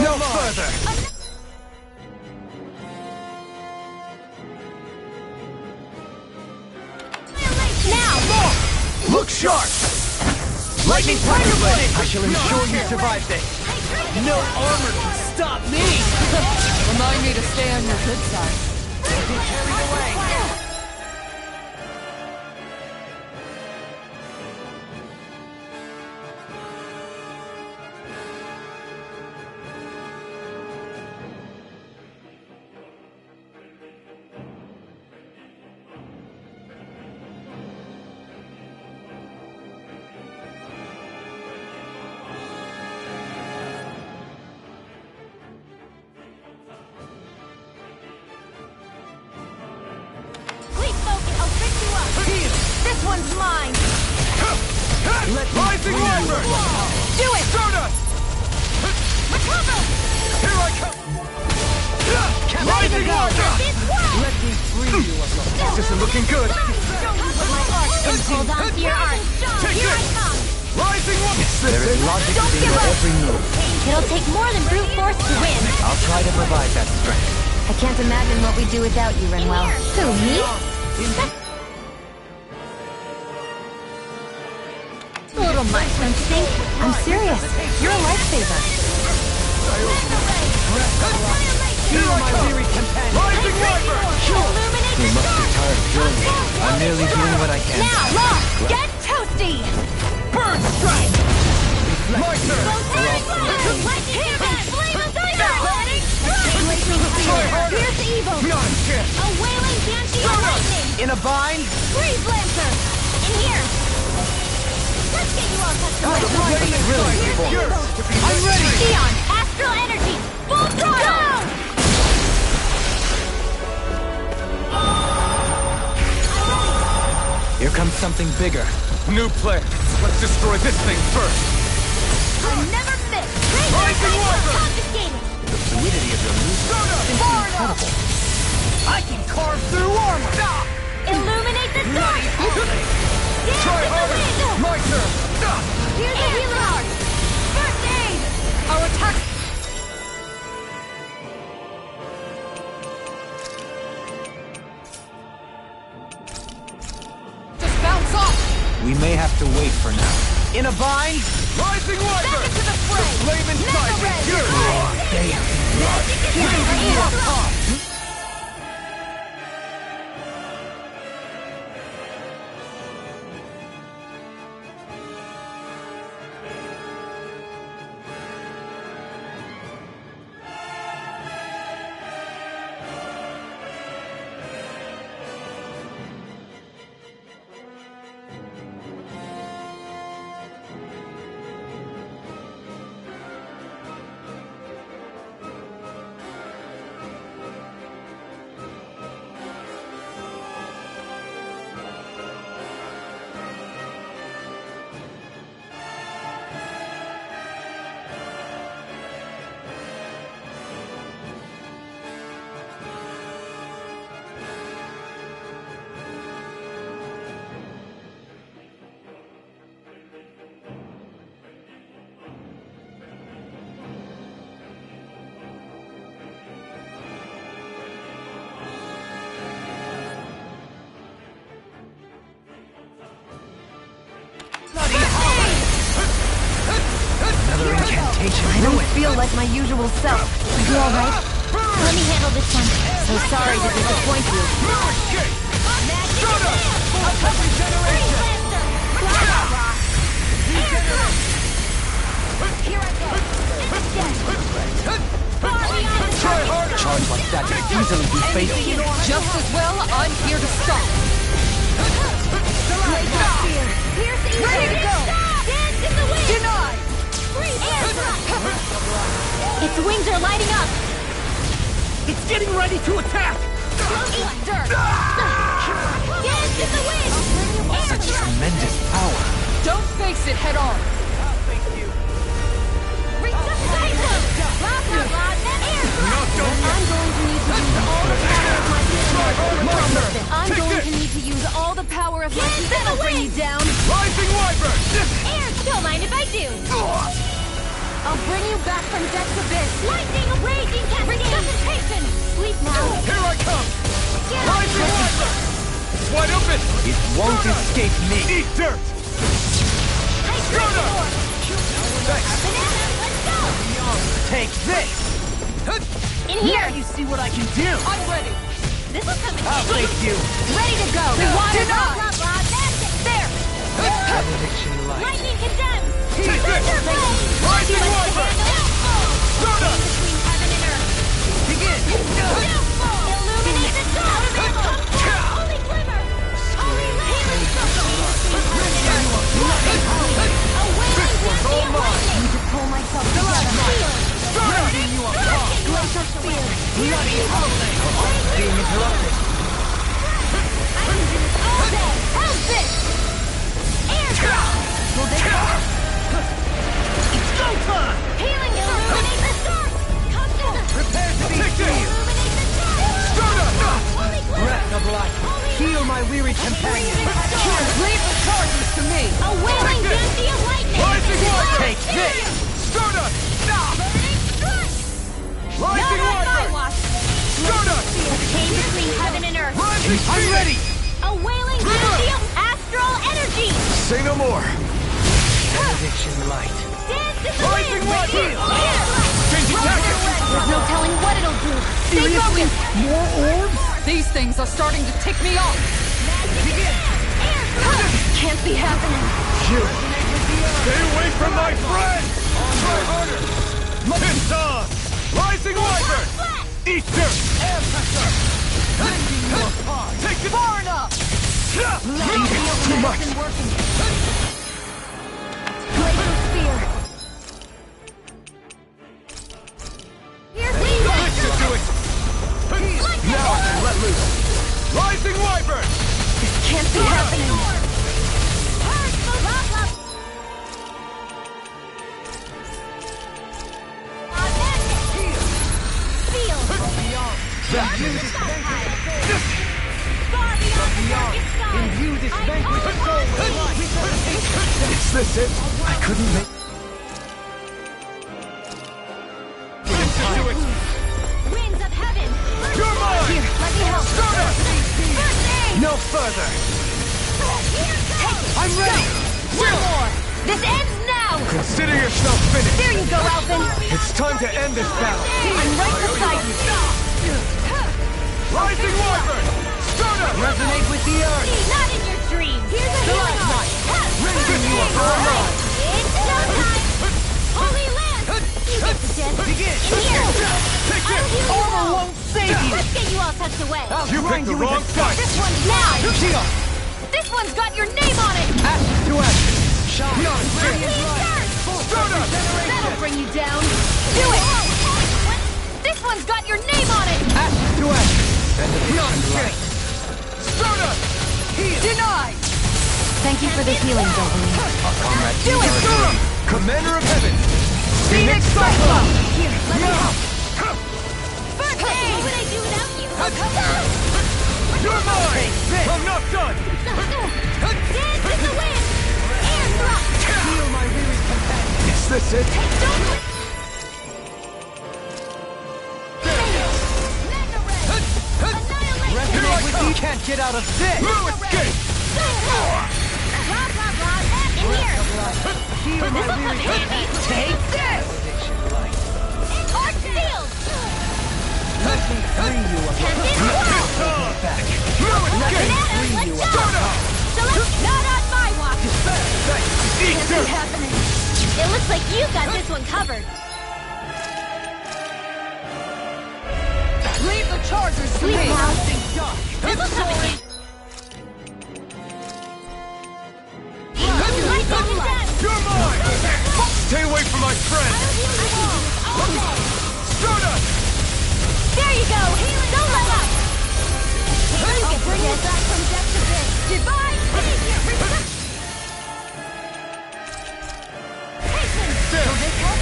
No further. Now! Look sharp. Lightning Tiger Blade! I shall ensure you survive this. No armor can stop me! Remind me to stay on your good side. This one's mine! Rising Warford! Do it! Stardust! Recover! Here I come! Rising Warford! Let me free you of the... This isn't looking good. Hold on to your arm. Here I come! Rising Warford! There is logic Don't in give your up. every move. It'll take more than brute force to win. I'll try to provide that strength. I can't imagine what we'd do without you, Renwell. Who, me? A little much, don't you think? I'm serious. You're a lifesaver. Feel my weary companion! Rising Warford! Illuminate You the must be stars! tired of killing me. I'm merely doing what I can. Now, Lock! Get toasty! Burn strike! My turn! Flame of thunder! Blazing spear! Pierce evil! Not a chance! A wailing banshee of lightning! In a bind? Freeze lancer! In here! Let's get you all customized! I'm ready! Eon! Astral energy! Full throttle! Here comes something bigger. New plan. Let's destroy this thing first. I'll never miss! Rising Warford! Confiscated! The fluidity of your moves is incredible. I can carve through armor! Illuminate the dark! Try harder! My turn! Here's the healer art! First aid! Our attack... Just bounce off! We may have to wait for now. In a bind? Rising Wyvern! Back into the fray! Flame inside me! Another incantation. I don't feel like my usual self. You alright? Let me handle this one. So sorry to disappoint you. Charge like that could easily be fatal. Just as well, I'm here to stop. Ready to go! Dance in the wind! Denied! Its wings are lighting up! It's getting ready to attack! Dance in the wind! Such tremendous power. Don't face it head on! Resuscitation! Blah, blah, blah, that air I'm going to need to use all the power of my heat. I'm going to need to use all the power of my heat. That'll bring you down! Rising Wyvern! Air, don't mind if I do! I'll bring you back from death's abyss! Lightning, raging cascade! Resuscitation! Sleep now! Here I come! Rising Wyvern! It's wide open! It won't escape me. Eat dirt! Banana, let's go! Take this! In here! Now you see what I can do! I'm ready! This will come in I'll handy. face you! Ready to go! Denied. Blah, blah, blah, that's it! There! Benediction light. Lightning condemns! Take this! Rising Wyvern! Soda! Between heaven and earth! Begin! Illuminate the dawn! Holy glimmer! Holy healing circle! A wailing dusty of lightning! Need to pull myself together. Soda! Glacial spear! Being interrupted. I can do this all day! How's this? Air drop! Will this work? It's go time! Healing illuminate the dark! Prepare to be free! Illuminate the dark! Holy glimmer! Breath of life! Heal my weary companion! Leave the charges to me! A wailing dusty of lightning! Rising Wyvern! Take this! Soda! Burning strike! Rising Not on my Wyvern! watch! Soda! Came between heaven and earth! Rising I'm Phoenix! ready! A wailing dusty of astral energy! Say no more. Benediction light. Dance in the Rising wind! Wyvern! Here! Changing tactics! There's no telling what it'll do! Stay focused! More orbs? These things are starting to tick me off! Can't be happening! Stay away from my friend! Try harder! It's on! Rising Wyvern! Eat dirt! Air pressure! Take it far enough! Too much. Glacial spear! Here's This should do it! Now I can let loose. Rising Wyvern! Can't be happening! Feel! That Far beyond Imbue this vanquished soul with life. Is this it? I couldn't make... Winds of heaven! You're mine! Here, let me help. Start us! First aid! No further! Here goes! I'm ready! One more! This ends now! Consider yourself finished! There you go, Alphen! It's time to end this battle! I'm right beside you! Rising Wyvern! Start us! Resonate with the earth! Not in your dreams! Here's a healing arm! Raising you up our love! It's showtime! Holy Lance! You get the dead! Begin! In here! Take I'll this! heal you Armor all. won't save you! Let's get you all tucked away! You picked the wrong fight! This one's now! Shield! This one's got your name on it! Ashes to ashes! Shine! Not a Clean chance! dirt! Start us! That'll bring you down! Do it! This one's got your name on it! Ashes to ashes! Not a chance! Start us! Heal! Denied! Thank you for the healing, Bjgranada. Our comrade Do it! Commander of Heaven! Phoenix Cyclops! Here, let me help! First aid! What would I do without you? You're mine! I'm not done! Dance in the wind! Air drop! Heal my weary companion! Is this it? Don't Resonate with you! Can't get out of this! No escape! Blah, blah, blah, that in here! Heal my This'll come weary in handy! Take this! Arc field! Let me free you of your Tempest wall! back! Let free you go! of So let's not on my watch! Eat Can't be happening! It looks like you got this one covered! Leave the chargers to Please me! now. This'll come in handy! You're mine! Stay away from my friend! Start us! There you go! Don't let up! I'll bring you back from depth to pit! Divine savior! Hasten! Will this help?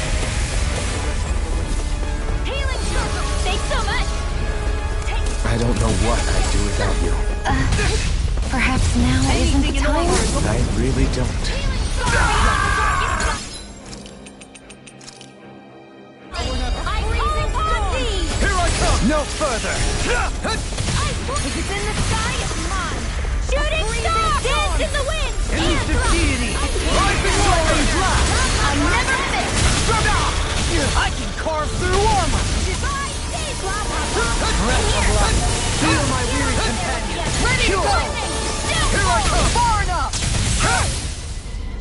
Healing circle! Thanks so much! I don't know what I'd do without you. Perhaps now isn't the time? I really don't. Here I come! No further! If it's in the sky, it's mine! Shooting star! Dance in the wind! Elusive deity! Rising Warrior's Blast! I'm never finished! I can carve through armor! Divine save! Breath of life! Feel my weary companion! Ready to go! Here I come! Far enough!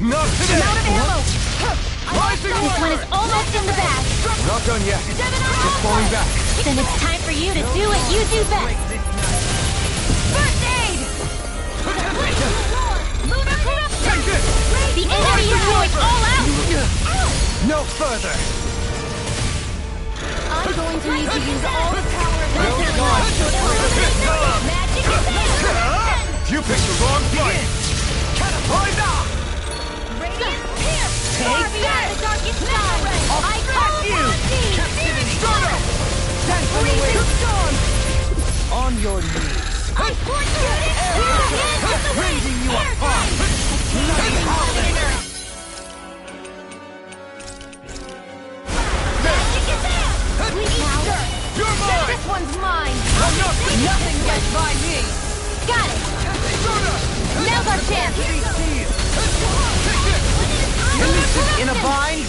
Not today! Out of ammo! Rising This one Warrior! is almost in the bag! Not done yet. Just falling back. Then it's time for you to do what you do best! First aid! Lunar corruption! Take this! The enemy is going all out! No further! I'm going to need to use all the power of my magic is You picked the wrong fight! Catapult out! Radiant pierce! Take Far beyond the darkest sky! I call you! upon thee! Start up! Stand for the wind! On your knees! I force you! Hands in the wind! Raising you up high! Magic is out! You're mine! This one's mine! Nothing gets by me! Got it! Start up! Now's our chance! Elusive in a bind!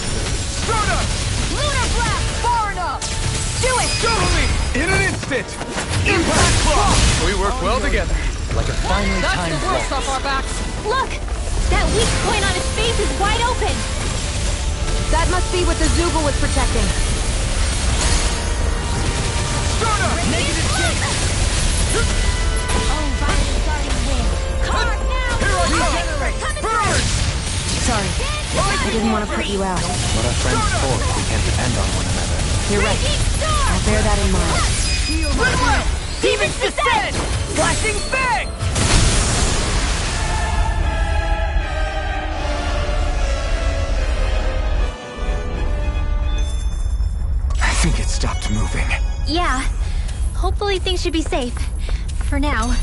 Start up! Lunar blast! Far enough! Do it! Totally! In an instant! Impact clock! We work well together. Like a finely timed waltz. off our backs! Look! That weak point on his face is wide open! That must be what the Zoogle was protecting. Start up! Negative kick! Oh, violent starting wind! Carve now! Here I come! Burn! Sorry, I didn't want to put you out. What our friends for if we can't depend on one another? You're right. I'll bear that in mind. Goodwill! Demons descend! Flashing bang! I think it stopped moving. Yeah. Hopefully things should be safe. For now.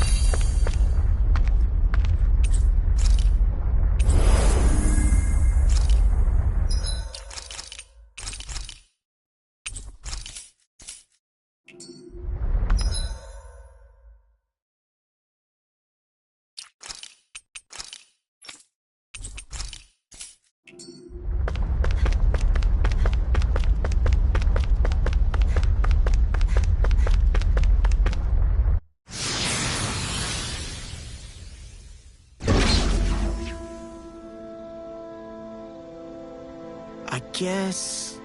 I guess...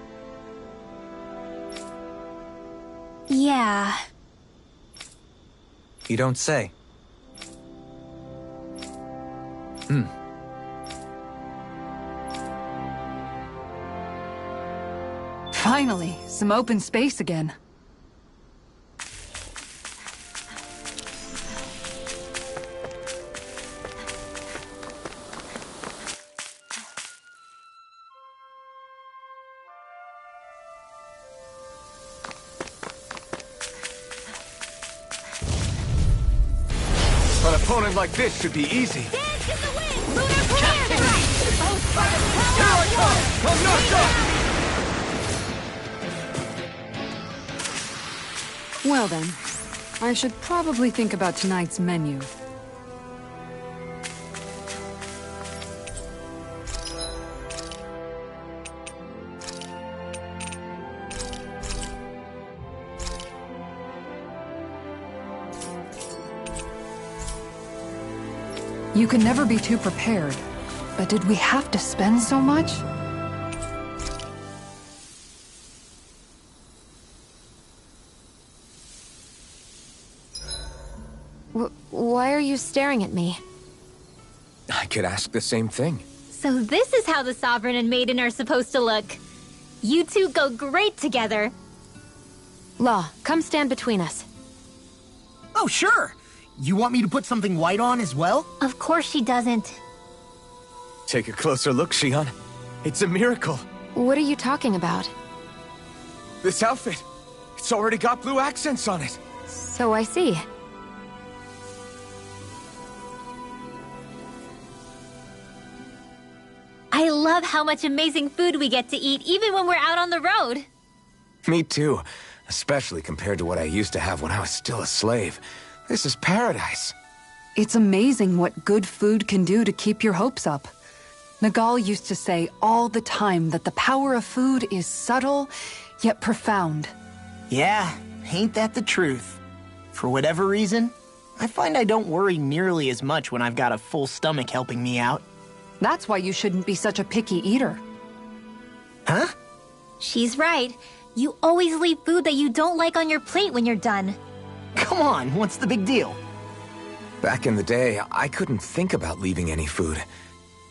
Yeah. You don't say. Finally, some open space again. An opponent like this should be easy. Dance in the wind! Lunar Polarity! Here I come! I'm not done! Well then, I should probably think about tonight's menu. You can never be too prepared, but did we have to spend so much? Why are you staring at me? I could ask the same thing. So this is how the Sovereign and Maiden are supposed to look. You two go great together. Law, come stand between us. Oh, sure! You want me to put something white on as well? Of course she doesn't. Take a closer look, Xion. It's a miracle. What are you talking about? This outfit, it's already got blue accents on it. So I see. I love how much amazing food we get to eat even when we're out on the road. Me too, especially compared to what I used to have when I was still a slave. This is paradise. It's amazing what good food can do to keep your hopes up. Nagal used to say all the time that the power of food is subtle, yet profound. Yeah, ain't that the truth? For whatever reason, I find I don't worry nearly as much when I've got a full stomach helping me out. That's why you shouldn't be such a picky eater. Huh? She's right. You always leave food that you don't like on your plate when you're done. Come on, what's the big deal? Back in the day, I couldn't think about leaving any food.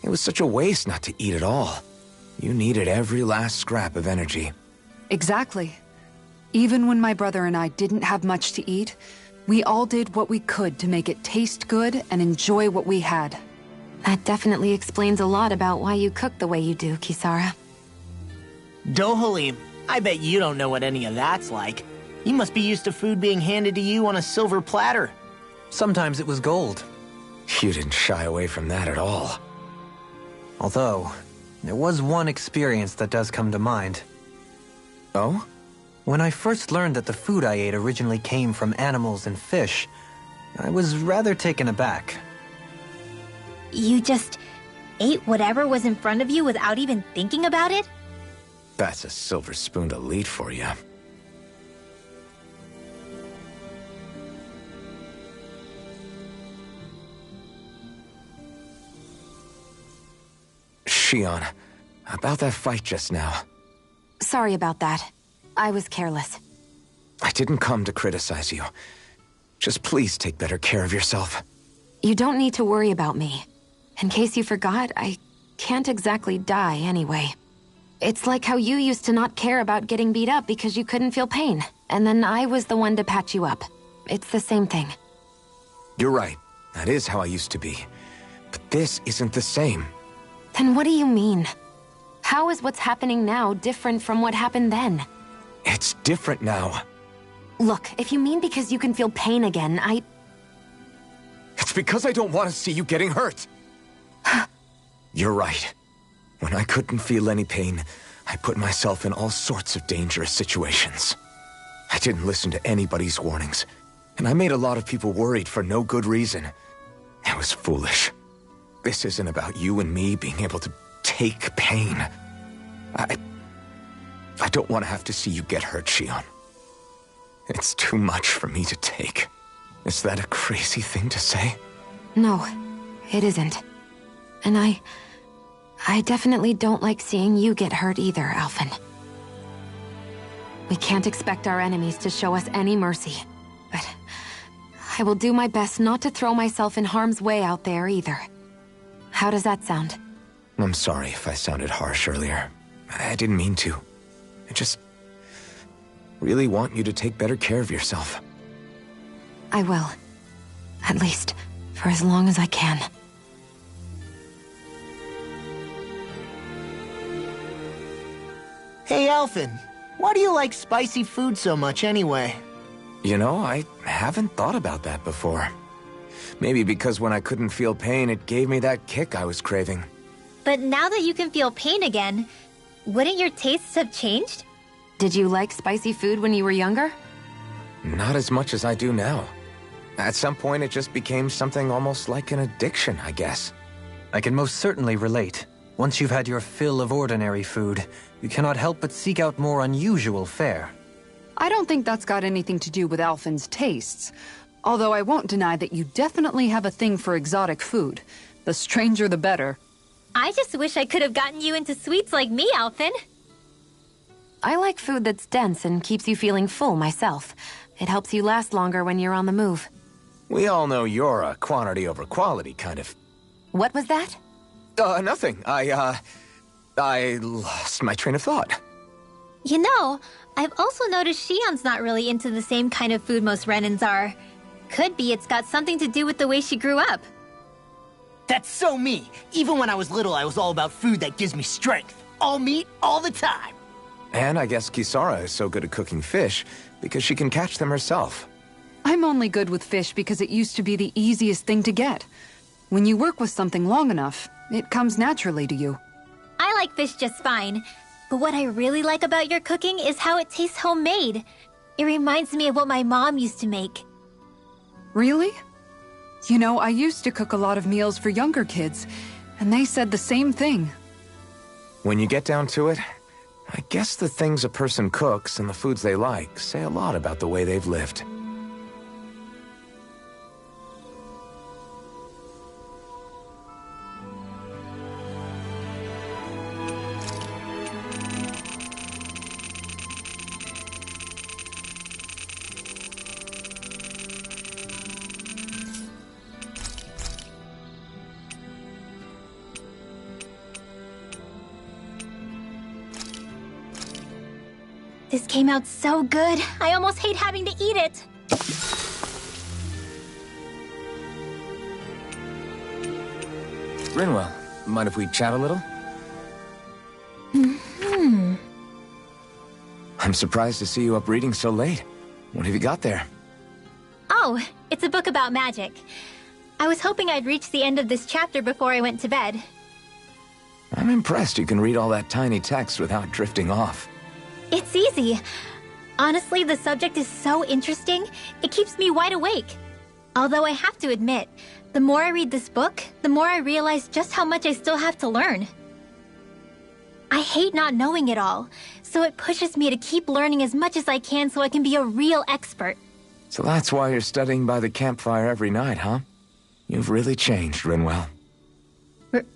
It was such a waste not to eat at all. You needed every last scrap of energy. Exactly. Even when my brother and I didn't have much to eat, we all did what we could to make it taste good and enjoy what we had. That definitely explains a lot about why you cook the way you do, Kisara. Dohalim, I bet you don't know what any of that's like. You must be used to food being handed to you on a silver platter. Sometimes it was gold. You didn't shy away from that at all. Although, there was one experience that does come to mind. Oh? When I first learned that the food I ate originally came from animals and fish, I was rather taken aback. You just ate whatever was in front of you without even thinking about it? That's a silver-spooned elite for you. Xion, about that fight just now. Sorry about that. I was careless. I didn't come to criticize you. Just please take better care of yourself. You don't need to worry about me. In case you forgot, I can't exactly die anyway. It's like how you used to not care about getting beat up because you couldn't feel pain, and then I was the one to patch you up. It's the same thing. You're right. That is how I used to be. But this isn't the same. Then what do you mean? How is what's happening now different from what happened then? It's different now. Look, if you mean because you can feel pain again, It's because I don't want to see you getting hurt. You're right. When I couldn't feel any pain, I put myself in all sorts of dangerous situations. I didn't listen to anybody's warnings, and I made a lot of people worried for no good reason. It was foolish. This isn't about you and me being able to take pain. I don't want to have to see you get hurt, Xion. It's too much for me to take. Is that a crazy thing to say? No, it isn't. And I definitely don't like seeing you get hurt either, Alphen. We can't expect our enemies to show us any mercy, but I will do my best not to throw myself in harm's way out there either. How does that sound? I'm sorry if I sounded harsh earlier. I didn't mean to. I just really want you to take better care of yourself. I will. At least, for as long as I can. Hey, Alphen. Why do you like spicy food so much anyway? You know, I haven't thought about that before. Maybe because when I couldn't feel pain, it gave me that kick I was craving. But now that you can feel pain again, wouldn't your tastes have changed? Did you like spicy food when you were younger? Not as much as I do now. At some point, it just became something almost like an addiction, I guess. I can most certainly relate. Once you've had your fill of ordinary food, you cannot help but seek out more unusual fare. I don't think that's got anything to do with Alphen's tastes. Although I won't deny that you definitely have a thing for exotic food. The stranger the better. I just wish I could have gotten you into sweets like me, Alphen. I like food that's dense and keeps you feeling full myself. It helps you last longer when you're on the move. We all know you're a quantity over quality kind of... What was that? Nothing. I lost my train of thought. You know, I've also noticed Shion's not really into the same kind of food most Renins are. Could be it's got something to do with the way she grew up. That's so me. Even when I was little, I was all about food that gives me strength. All meat, all the time. And I guess Kisara is so good at cooking fish because she can catch them herself. I'm only good with fish because it used to be the easiest thing to get. When you work with something long enough, it comes naturally to you. I like fish just fine, but what I really like about your cooking is how it tastes homemade. It reminds me of what my mom used to make. Really? You know, I used to cook a lot of meals for younger kids, and they said the same thing. When you get down to it, I guess the things a person cooks and the foods they like say a lot about the way they've lived. This came out so good, I almost hate having to eat it. Rinwell, mind if we chat a little? I'm surprised to see you up reading so late. What have you got there? Oh, it's a book about magic. I was hoping I'd reach the end of this chapter before I went to bed. I'm impressed you can read all that tiny text without drifting off. It's easy. Honestly, the subject is so interesting, it keeps me wide awake. Although I have to admit, the more I read this book, the more I realize just how much I still have to learn. I hate not knowing it all, so it pushes me to keep learning as much as I can so I can be a real expert. So that's why you're studying by the campfire every night, huh? You've really changed, Rinwell.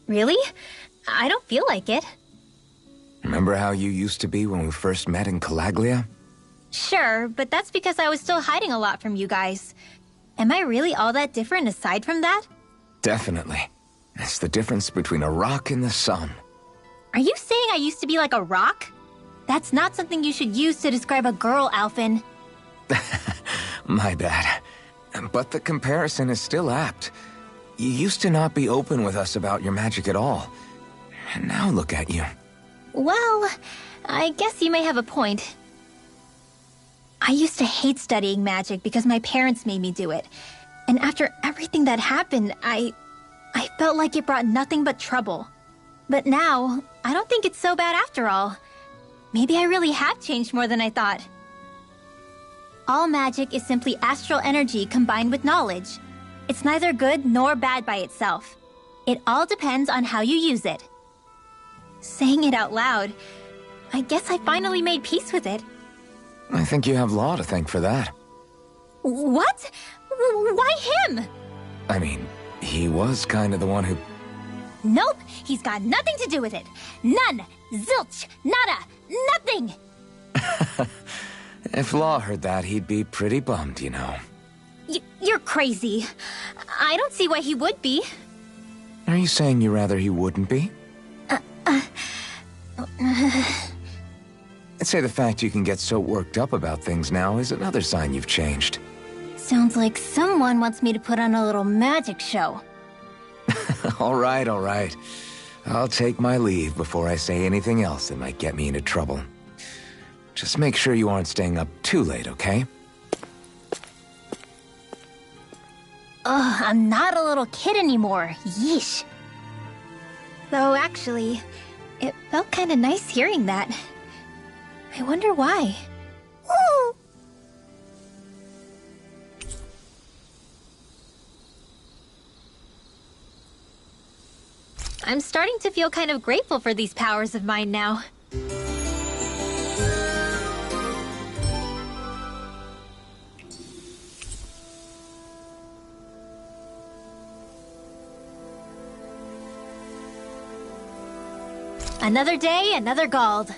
Really? I don't feel like it. Remember how you used to be when we first met in Calaglia? Sure, but that's because I was still hiding a lot from you guys. Am I really all that different aside from that? Definitely. It's the difference between a rock and the sun. Are you saying I used to be like a rock? That's not something you should use to describe a girl, Alphen. My bad. But the comparison is still apt. You used to not be open with us about your magic at all. And now look at you. Well, I guess you may have a point. I used to hate studying magic because my parents made me do it. And after everything that happened, I felt like it brought nothing but trouble. But now, I don't think it's so bad after all. Maybe I really have changed more than I thought. All magic is simply astral energy combined with knowledge. It's neither good nor bad by itself. It all depends on how you use it. Saying it out loud, I guess I finally made peace with it. I think you have Law to thank for that. What? Why him? I mean, he was kind of the one who... Nope, he's got nothing to do with it. None. Zilch. Nada. Nothing. If Law heard that, he'd be pretty bummed, you know. You're crazy. I don't see why he would be. Are you saying you rather he wouldn't be? I'd say the fact you can get so worked up about things now is another sign you've changed. Sounds like someone wants me to put on a little magic show. All right, all right. I'll take my leave before I say anything else that might get me into trouble. Just make sure you aren't staying up too late, okay? Ugh, I'm not a little kid anymore. Yeesh. Though actually, it felt kinda nice hearing that. I wonder why. Woo! I'm starting to feel kind of grateful for these powers of mine now. Another day, another Gald.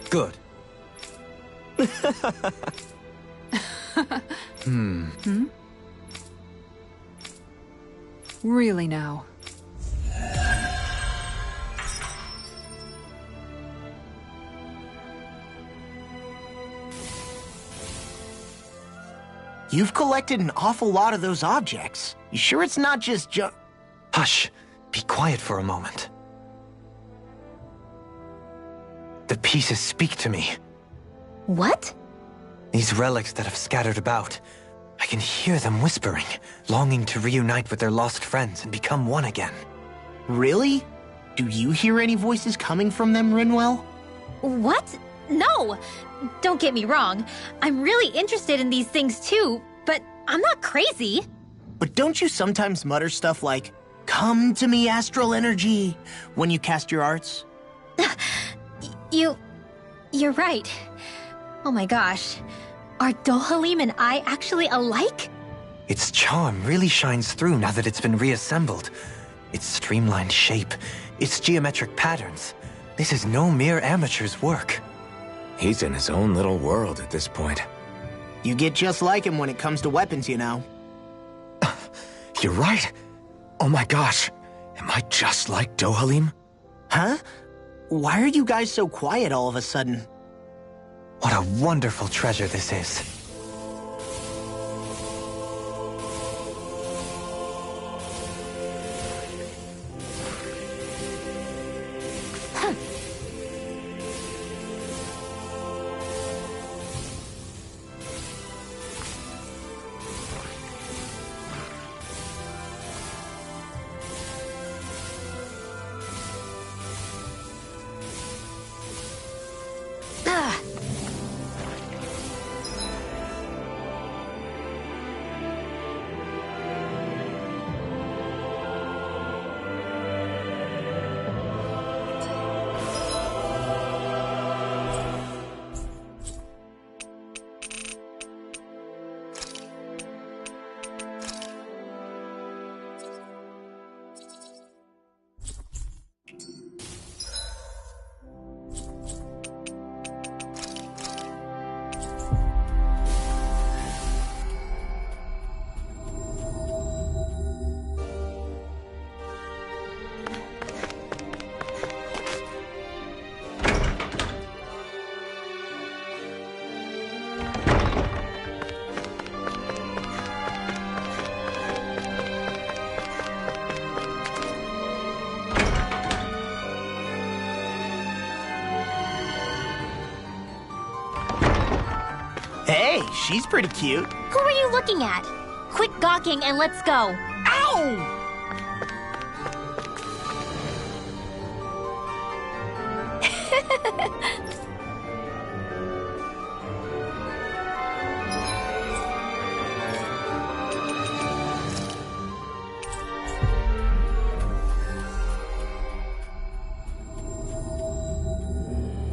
Good. Really now? You've collected an awful lot of those objects. You sure it's not just junk? Hush. Be quiet for a moment. The pieces speak to me. What? These relics that have scattered about. I can hear them whispering, longing to reunite with their lost friends and become one again. Really? Do you hear any voices coming from them, Rinwell? What? No! Don't get me wrong. I'm really interested in these things too, but I'm not crazy. But don't you sometimes mutter stuff like, "Come to me, astral energy," when you cast your arts? You're right. Oh my gosh. Are Dohalim and I actually alike? Its charm really shines through now that it's been reassembled. Its streamlined shape, its geometric patterns. This is no mere amateur's work. He's in his own little world at this point. You get just like him when it comes to weapons, you know. You're right. Oh my gosh. Am I just like Dohalim? Huh? Why are you guys so quiet all of a sudden? What a wonderful treasure this is. Hey, she's pretty cute. Who are you looking at? Quit gawking and let's go. Ow!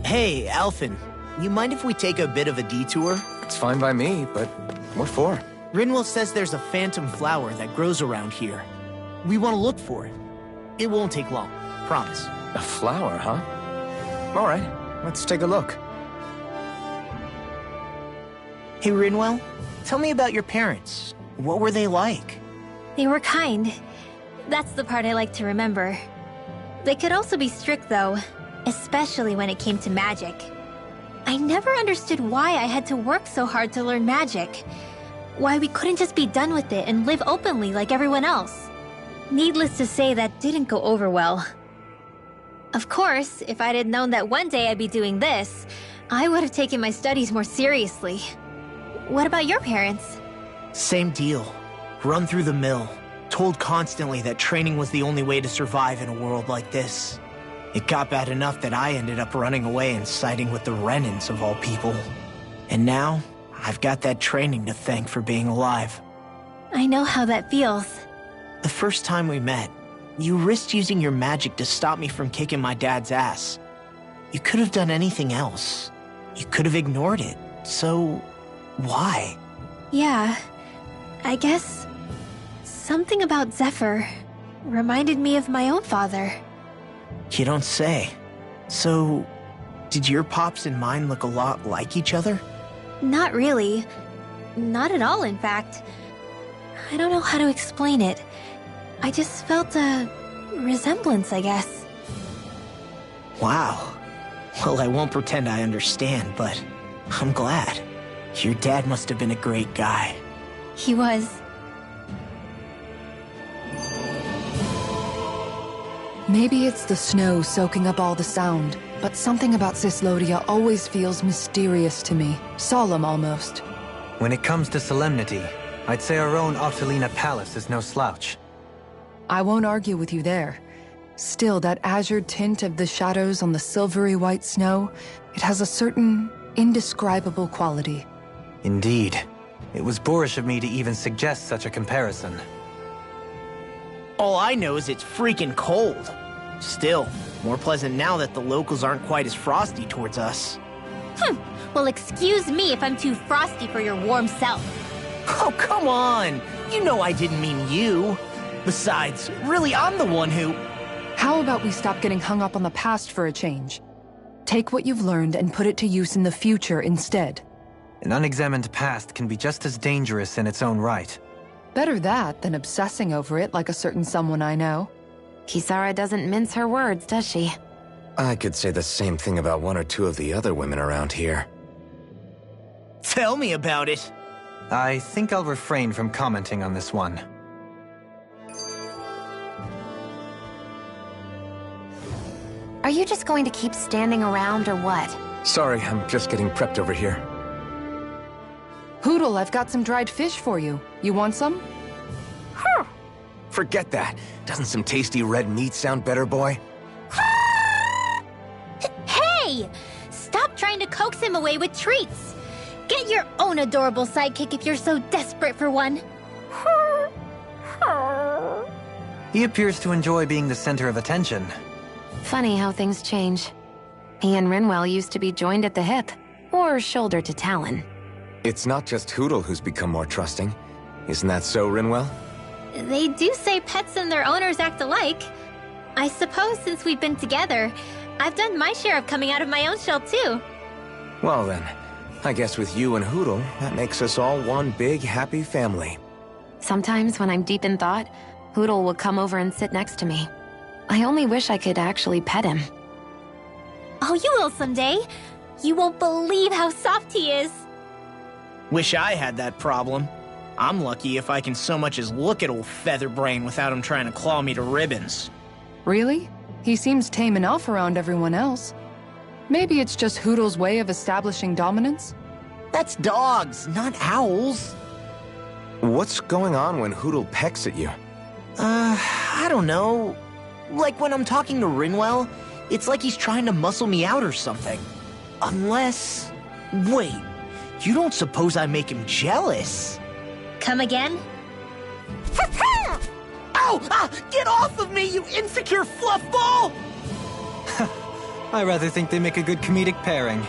Hey, Alphen, you mind if we take a bit of a detour? It's fine by me, but what for? Rinwell says there's a phantom flower that grows around here. We want to look for it. It won't take long, promise. A flower, huh? All right, let's take a look. Hey, Rinwell, tell me about your parents. What were they like? They were kind. That's the part I like to remember. They could also be strict, though, especially when it came to magic. I never understood why I had to work so hard to learn magic. Why we couldn't just be done with it and live openly like everyone else. Needless to say, that didn't go over well. Of course, if I'd had known that one day I'd be doing this, I would have taken my studies more seriously. What about your parents? Same deal. Run through the mill. Told constantly that training was the only way to survive in a world like this. It got bad enough that I ended up running away and siding with the Renans of all people. And now, I've got that training to thank for being alive. I know how that feels. The first time we met, you risked using your magic to stop me from kicking my dad's ass. You could have done anything else. You could have ignored it. So, why? Yeah, I guess something about Zephyr reminded me of my own father. You don't say. So, did your pops and mine look a lot like each other? Not really. Not at all, in fact. I don't know how to explain it. I just felt a resemblance, I guess. Wow. Well, I won't pretend I understand, but I'm glad. Your dad must have been a great guy. He was. Maybe it's the snow soaking up all the sound, but something about Cislodia always feels mysterious to me. Solemn, almost. When it comes to solemnity, I'd say our own Octolina Palace is no slouch. I won't argue with you there. Still, that azure tint of the shadows on the silvery white snow, it has a certain indescribable quality. Indeed. It was boorish of me to even suggest such a comparison. All I know is it's freaking cold. Still, more pleasant now that the locals aren't quite as frosty towards us. Well, excuse me if I'm too frosty for your warm self. Oh, come on! You know I didn't mean you. Besides, really, I'm the one who... How about we stop getting hung up on the past for a change? Take what you've learned and put it to use in the future instead. An unexamined past can be just as dangerous in its own right. Better that than obsessing over it like a certain someone I know. Kisara doesn't mince her words, does she? I could say the same thing about one or two of the other women around here. Tell me about it. I think I'll refrain from commenting on this one. Are you just going to keep standing around or what? Sorry, I'm just getting prepped over here. Hoodle, I've got some dried fish for you. You want some? Forget that. Doesn't some tasty red meat sound better, boy? Hey! Stop trying to coax him away with treats! Get your own adorable sidekick if you're so desperate for one. He appears to enjoy being the center of attention. Funny how things change. He and Rinwell used to be joined at the hip, or shoulder to talon. It's not just Hoodle who's become more trusting. Isn't that so, Rinwell? They do say pets and their owners act alike. I suppose since we've been together, I've done my share of coming out of my own shell too. Well then, I guess with you and Hoodle, that makes us all one big happy family. Sometimes when I'm deep in thought, Hoodle will come over and sit next to me. I only wish I could actually pet him. Oh, you will someday. You won't believe how soft he is. Wish I had that problem. I'm lucky if I can so much as look at old Featherbrain without him trying to claw me to ribbons. Really? He seems tame enough around everyone else. Maybe it's just Hoodle's way of establishing dominance? That's dogs, not owls. What's going on when Hootle pecks at you? I don't know. Like when I'm talking to Rinwell, it's like he's trying to muscle me out or something. Unless... Wait, you don't suppose I make him jealous? Come again? Ow! Ah, get off of me, you insecure fluffball! I rather think they make a good comedic pairing.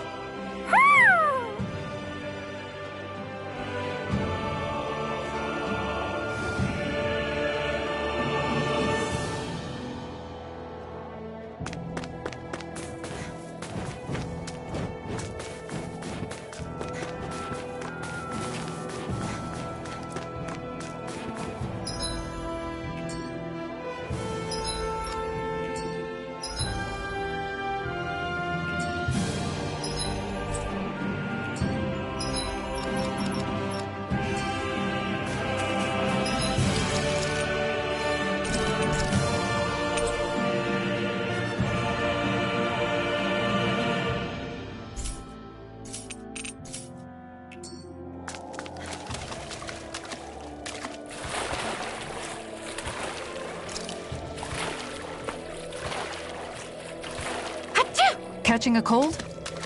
Catching a cold?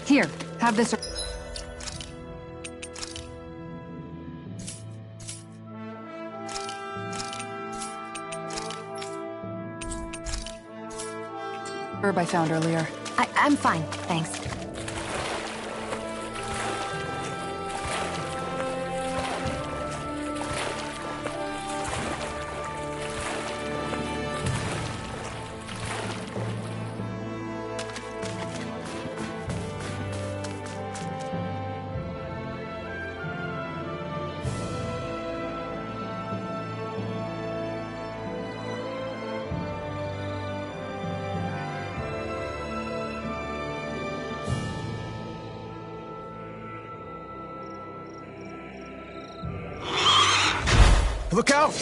Here, have this. Herb I found earlier. I'm fine, thanks. Look out!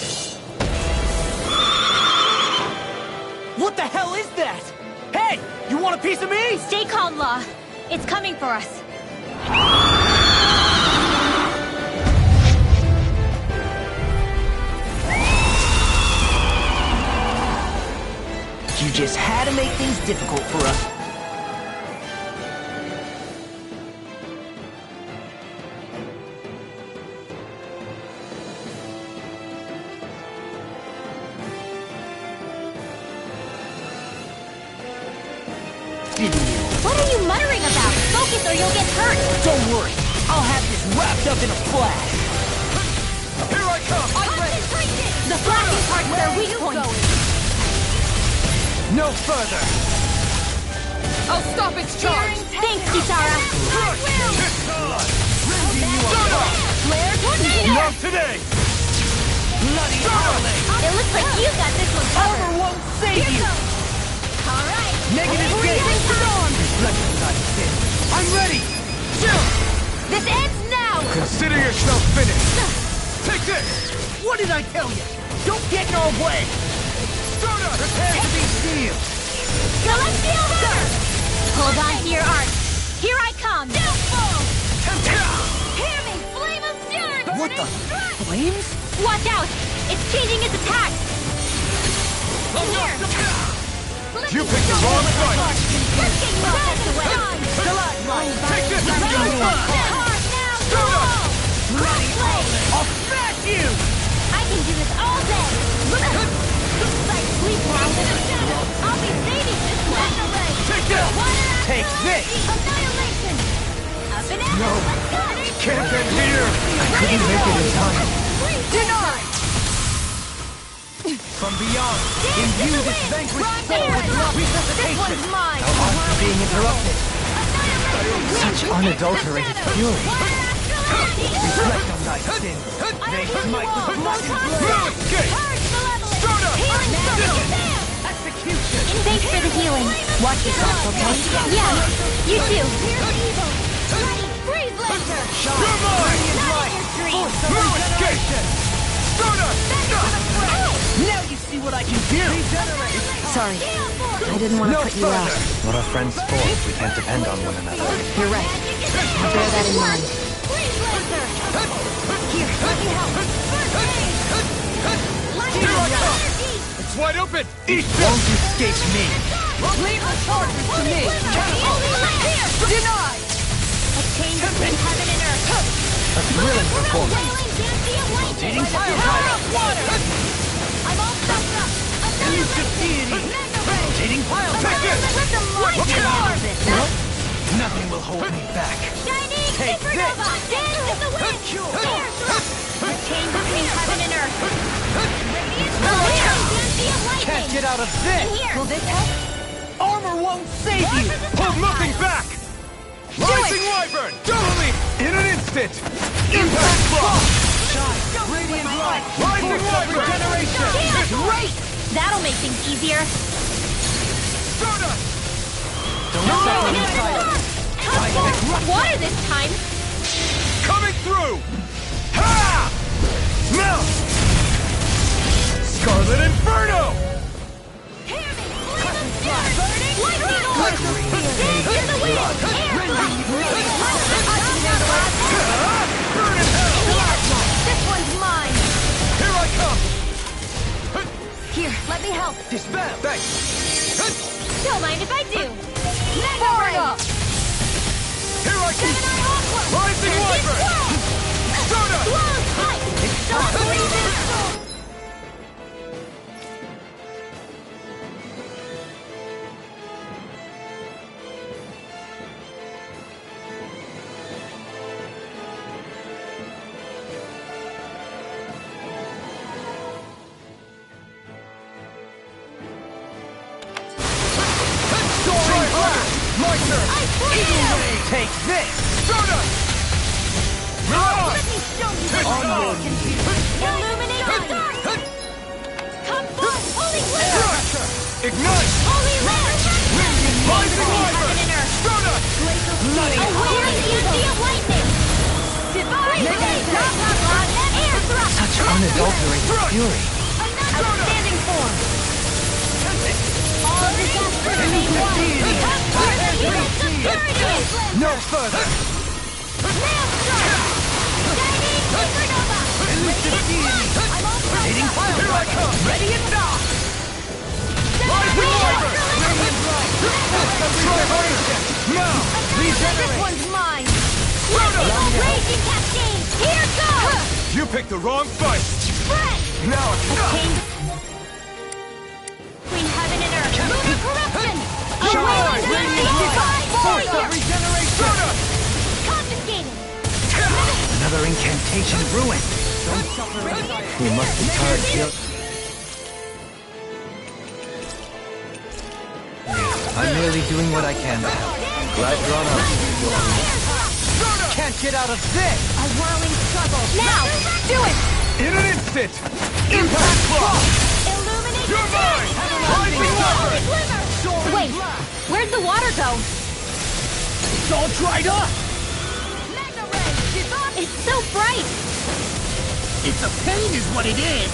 What the hell is that? Hey, you want a piece of me? Stay calm, Law. It's coming for us. You just had to make things difficult for us. What are you muttering about? Focus or you'll get hurt! Don't worry, I'll have this wrapped up in a flash. Here I come! Concentration! The flashing part's their weak point! No further! I'll stop its charge! Thanks, Kisara! Flare tornado! Not today! Bloody howling! It looks like you got this one covered! Armor won't save you! Alright! Negative gate! I'm ready! This ends now! Consider yourself finished! Take this! What did I tell you? Don't get in our way! Prepare to be sealed! Celestial River! Hold on to your arc! Here I come! Downfall! Hear me! Flame of Stern! What the? Flames? Watch out! It's changing its attack! Here! You picked the wrong fight! Let's get process away! Take this! I'll smash you! I can do this all day! Like sleep now! I'll be saving this one! Take this! Take this! Annihilation! Up and out! No. Let's go! Can't end here! I couldn't make it in time. Denied! From beyond, imbue this vanquished soul with love This resuscitation. one's mine! Our arts are being interrupted. Such Unadulterated fury. Reflect on thy sin. They smite with black and blood. Healing circle! Execution. Thanks for the healing. Watch yourself, okay? Yeah, you too. Freeze laser! You're mine! No escape! Now you see what I can do. Sorry, I didn't want to No put you out. What are friends for if we can't depend on one another? You're right. I'll bear that in mind. Here, let me help. Here I come! It's wide open! Eat this! Won't escape me! Leave the charges to me! Denied! A change between heaven and earth. A thrilling performance. Rotating pile water. I'm all stuffed up. Elusive deity! Rotating pile driver! Let the light absorb it. Nothing will hold me back. Shining Take supernova. Dance in the wind. A change between heaven and earth. Can't get out of this! Will this help? Armor won't save you! Hold nothing back! Rising Wyvern! Totally! In an instant! Impact block! Radiant light! Rising Wyvern! Regeneration! Great! That'll make things easier. Soda! Don't suffer in silence. Water this time. Coming through! Ha! Now! Scarlet Inferno! Burn in hell! This one's mine. Here I come! Here, let me help. Dispel! Thanks! Don't mind if I do. Pouring up! Here I come! Rising Wyvern! Soda! Stop breathing. My turn! Take this! Soda! Let me show you what On power your can do. Illuminate the dark. Come forth, holy glitter. Ignite! Holy lamp. Rising Wyvern! Heaven and earth. Soda! Aware the energy of lightning. Divine blaze. Air thrust. Such unadulterated fury. Outstanding form. All of this astral remain one. No further! Elusive deity! Rotating pile! Here I come! Ready and dock! Rising Wyvern! Radiant light! Try harder! Now! This one's mine. Soda! Raging cascade. Here goes. You picked the wrong fight! Spread. Now it's Change between heaven and earth. Lunar corruption. Shine! Radiant divine Force of warrior. regeneration! Soda! Confiscated. Another incantation ruined! Don't suffer in silence. We must be tired here. I'm merely doing what I can to help. Glad you're on our Soda! Can't get out of this! A whirling struggle. Now, do it. In an instant! Impact block! Illuminate You're mine! Rising Wyvern! Wait, where'd the water go? It's all dried up! It's so bright. It's a pain is what it is!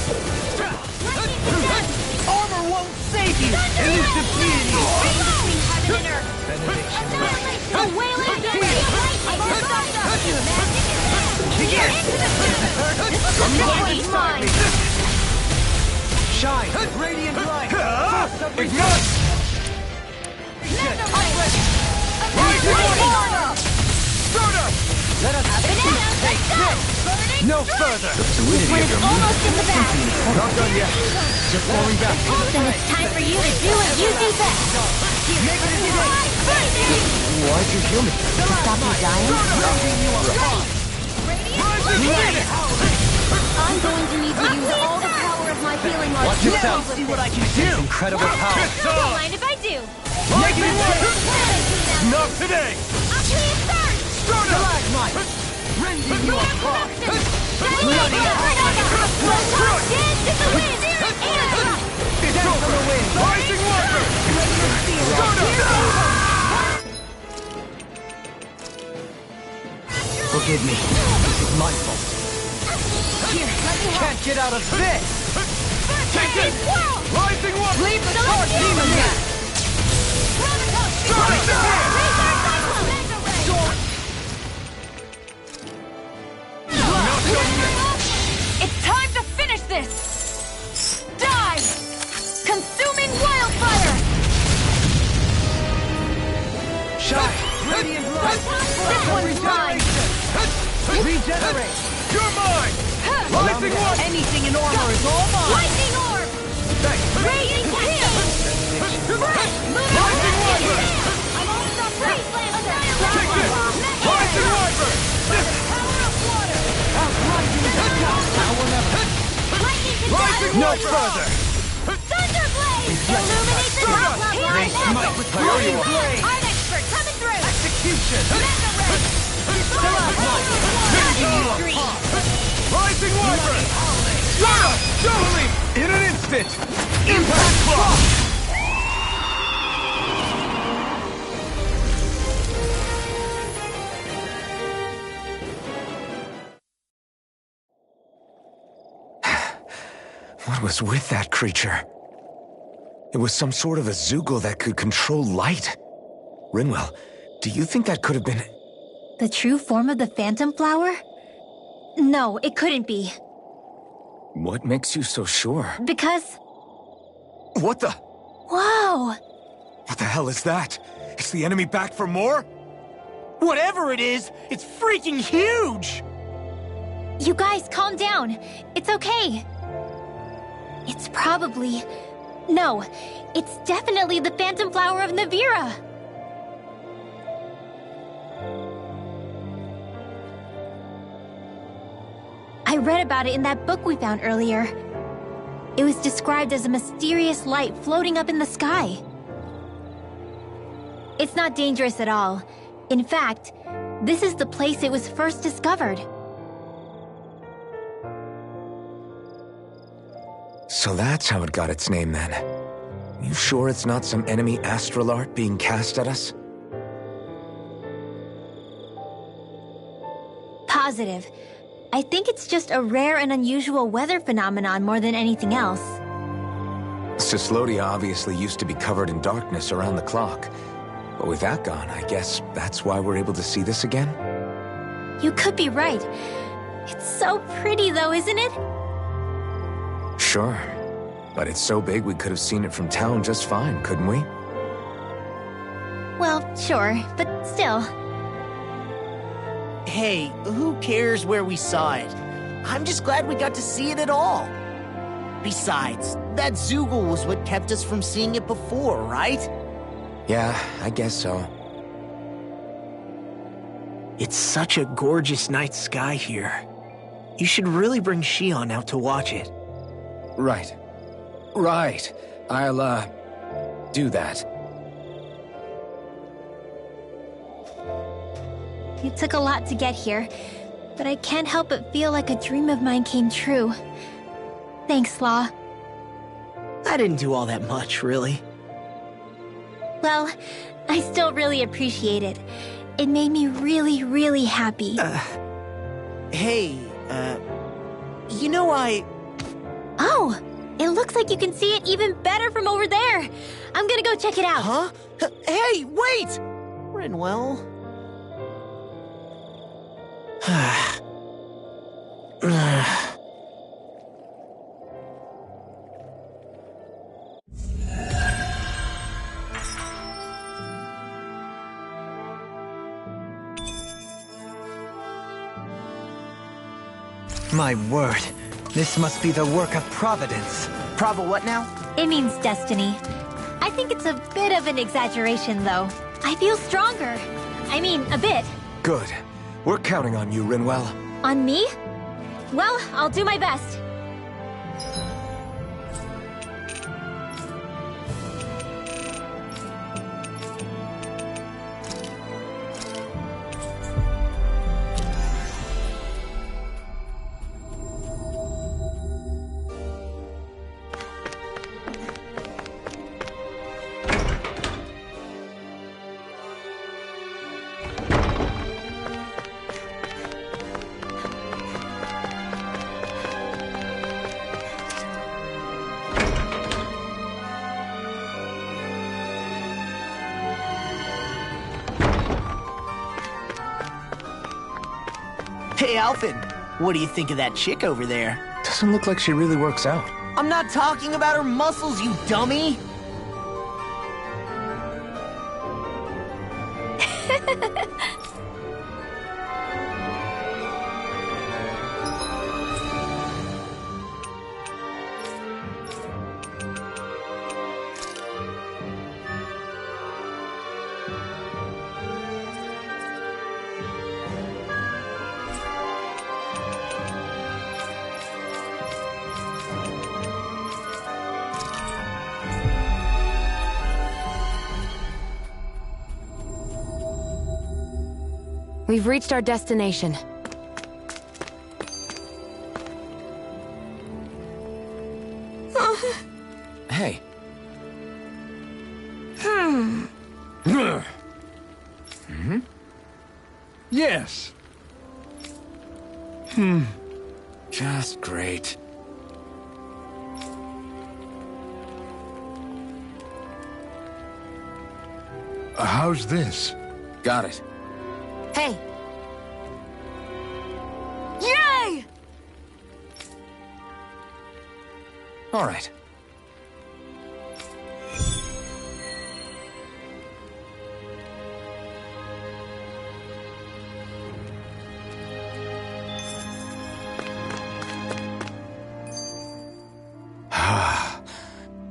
Armor won't save you! Elusive deity! Between heaven and earth. A wailing energy of lightning. This one's mine. Shine! Radiant light! Force of Ignite! Rising Wyvern! Soda! Let us take this! No further! The fluidity When of it's your almost in the bag. Not done yet. Just falling back. Then it's time for you to do what you do best. Why'd you heal me? To stop you dying? I'm going to need to use all the power of my healing light. Watch yourself. See what I can do! Incredible power. Don't mind if I do. Negative Not today! I'll do it first. Soda! Rending you apart. Dance in the wind. Air thrust. Dance on the wind. Rising Wyvern! Soda! Forgive me. This is my fault. Here, let me help. Can't get out of this! Take it! Rising Wyvern! Leave the charge demon here! Not done yet! Regenerate! You're mine! Rising Orb! Anything in armor is all mine! Lightning orb! Thanks! Raging hail! Rising Wyvern! I'm all stuck. Freeze Lancer! Take this! Rising Wyvern! Power of water! Lightning Rising control! No further! Thunder Blade! Illuminate the top level! They smite with Fiery Blade! Art expert coming through! Execution! Mega Ray! Rising Wyvern! Totally! In an instant! Impact Claw! What was with that creature? It was some sort of a Zoogle that could control light. Rinwell, do you think that could have been... The true form of the Phantom Flower? No, it couldn't be. What makes you so sure? Because... What the... Whoa! What the hell is that? Is the enemy back for more? Whatever it is, it's freaking huge! You guys, calm down. It's okay. It's probably... No, it's definitely the Phantom Flower of Navira. I read about it in that book we found earlier. It was described as a mysterious light floating up in the sky. It's not dangerous at all. In fact, this is the place it was first discovered. So that's how it got its name then. You sure it's not some enemy astral art being cast at us? Positive. I think it's just a rare and unusual weather phenomenon more than anything else. Cyslodia obviously used to be covered in darkness around the clock. But with that gone, I guess that's why we're able to see this again? You could be right. It's so pretty though, isn't it? Sure. But it's so big we could have seen it from town just fine, couldn't we? Well, sure, but still. Hey, who cares where we saw it? I'm just glad we got to see it at all. Besides, that Zoogle was what kept us from seeing it before, right? Yeah, I guess so. It's such a gorgeous night sky here. You should really bring Shion out to watch it. Right. Right. I'll, do that. It took a lot to get here, but I can't help but feel like a dream of mine came true. Thanks, Law. I didn't do all that much, really. Well, I still really appreciate it. It made me really, really happy. Hey, you know Oh! It looks like you can see it even better from over there! I'm gonna go check it out! Huh? Hey, wait! Rinwell... My word, this must be the work of Providence. Prava what now? It means destiny. I think it's a bit of an exaggeration, though. I feel stronger. I mean, a bit. Good. We're counting on you, Rinwell. On me? Well, I'll do my best. Hey, Alvin, what do you think of that chick over there? Doesn't look like she really works out. I'm not talking about her muscles, you dummy! We've reached our destination. Hey. Yes. Just great. How's this? Got it. Hey! Yay! All right.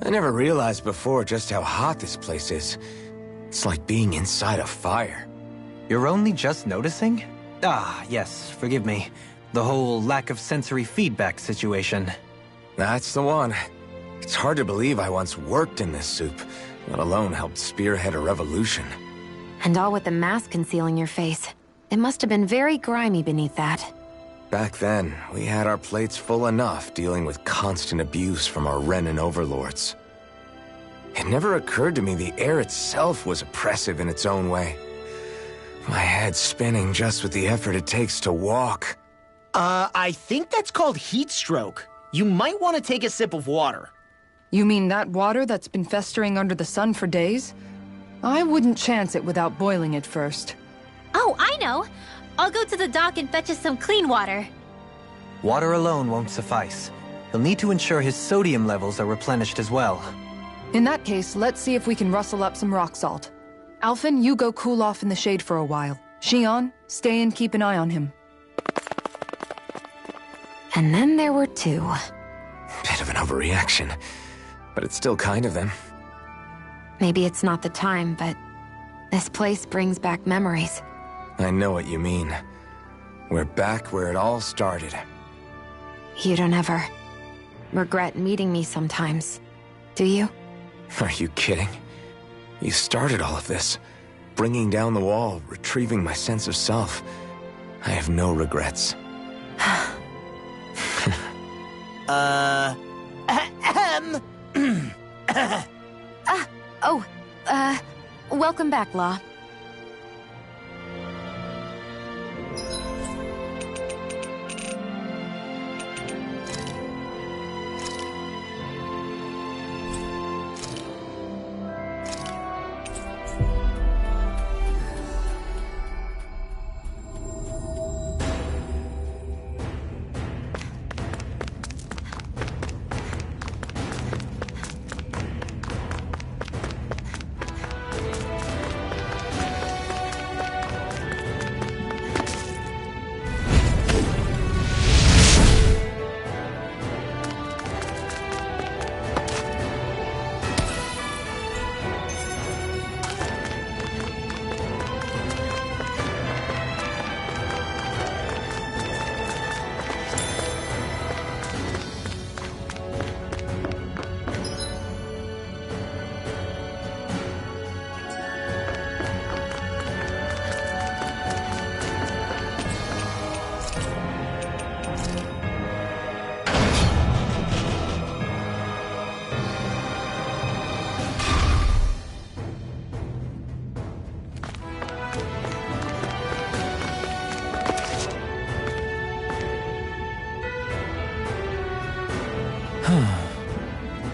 I never realized before just how hot this place is. It's like being inside a fire. You're only just noticing? Ah, yes, forgive me. The whole lack of sensory feedback situation. That's the one. It's hard to believe I once worked in this soup, let alone helped spearhead a revolution. And all with the mask concealing your face. It must have been very grimy beneath that. Back then, we had our plates full enough dealing with constant abuse from our Renin overlords. It never occurred to me the air itself was oppressive in its own way. My head's spinning just with the effort it takes to walk. I think that's called heat stroke. You might want to take a sip of water. You mean that water that's been festering under the sun for days? I wouldn't chance it without boiling it first. Oh, I know! I'll go to the dock and fetch us some clean water. Water alone won't suffice. He'll need to ensure his sodium levels are replenished as well. In that case, let's see if we can rustle up some rock salt. Alphen, you go cool off in the shade for a while. Xion, stay and keep an eye on him. And then there were two. Bit of an overreaction, but it's still kind of them. Maybe it's not the time, but this place brings back memories. I know what you mean. We're back where it all started. You don't ever regret meeting me sometimes, do you? Are you kidding? You started all of this. Bringing down the wall, retrieving my sense of self. I have no regrets. Welcome back, Law.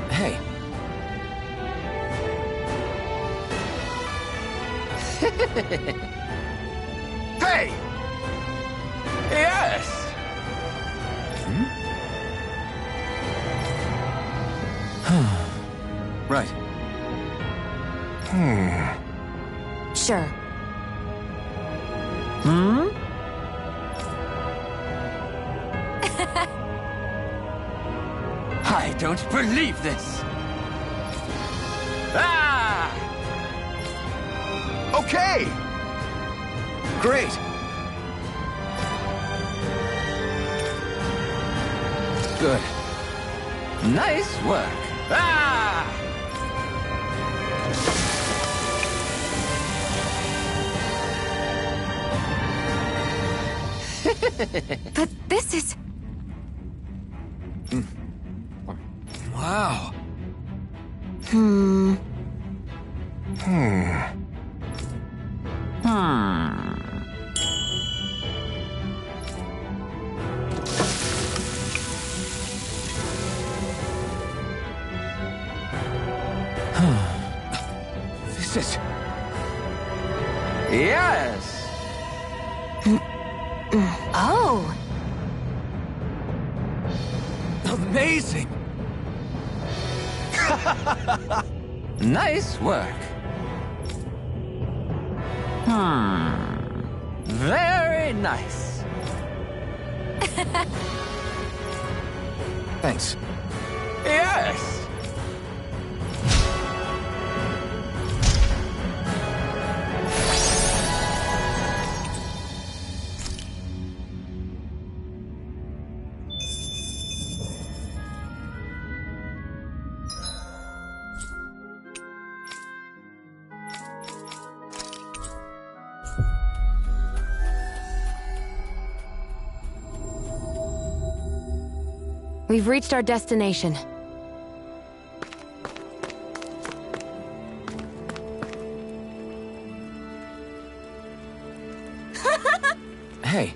Hey. Hey! Yes! Right. Sure. I don't believe this! Ah! Okay! Great! Good. Nice work! Ah! But this is... Wow. This is... Yes! Oh! amazing! Nice work. Very nice. Thanks. Yes! We've reached our destination. Hey.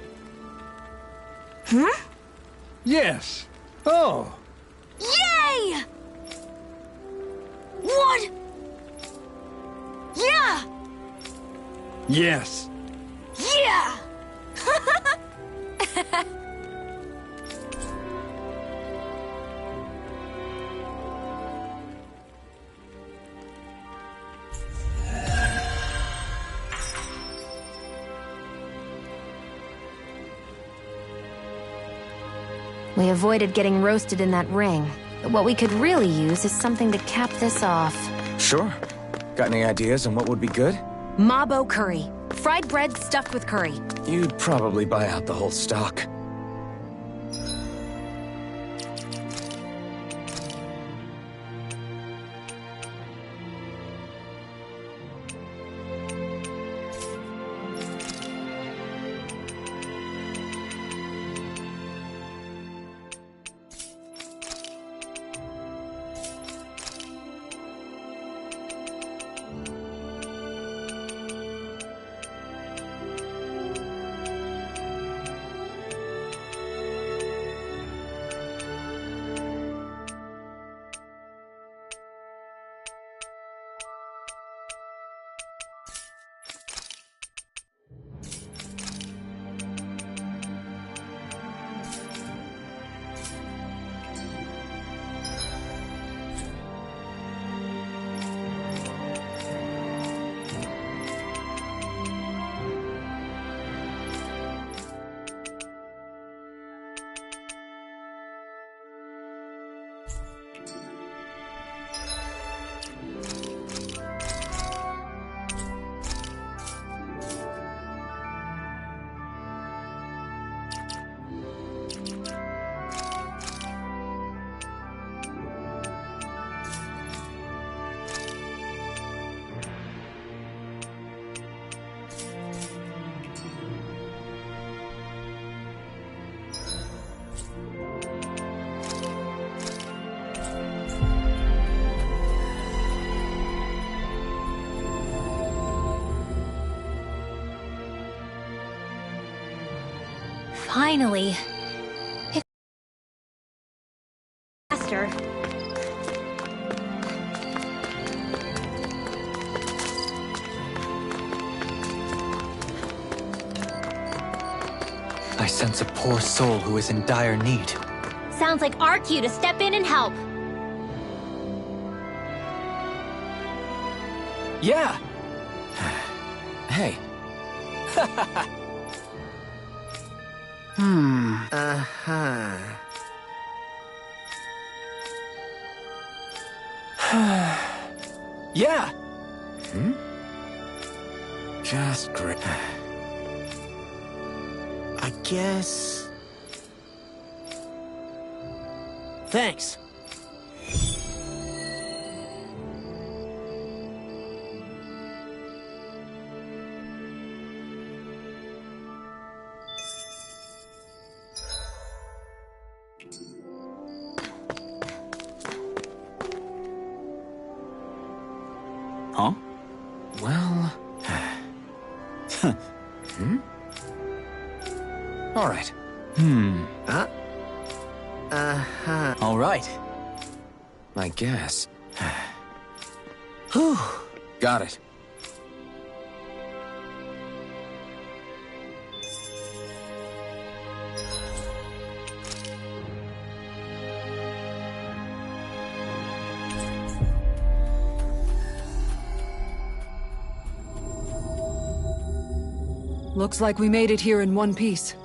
Huh? Yes. Oh. Yay! What? Yeah! Yes. Yeah! We avoided getting roasted in that ring, but what we could really use is something to cap this off. Sure. Got any ideas on what would be good? Mabo curry. Fried bread stuffed with curry. You'd probably buy out the whole stock. Finally. It's faster. I sense a poor soul who is in dire need. Sounds like our cue to step in and help. Yeah! Hey. Uh-huh. Yeah! Just great. I guess... Thanks. Huh? Well... All right. All right. I guess. Whew. Got it. Looks like we made it here in one piece.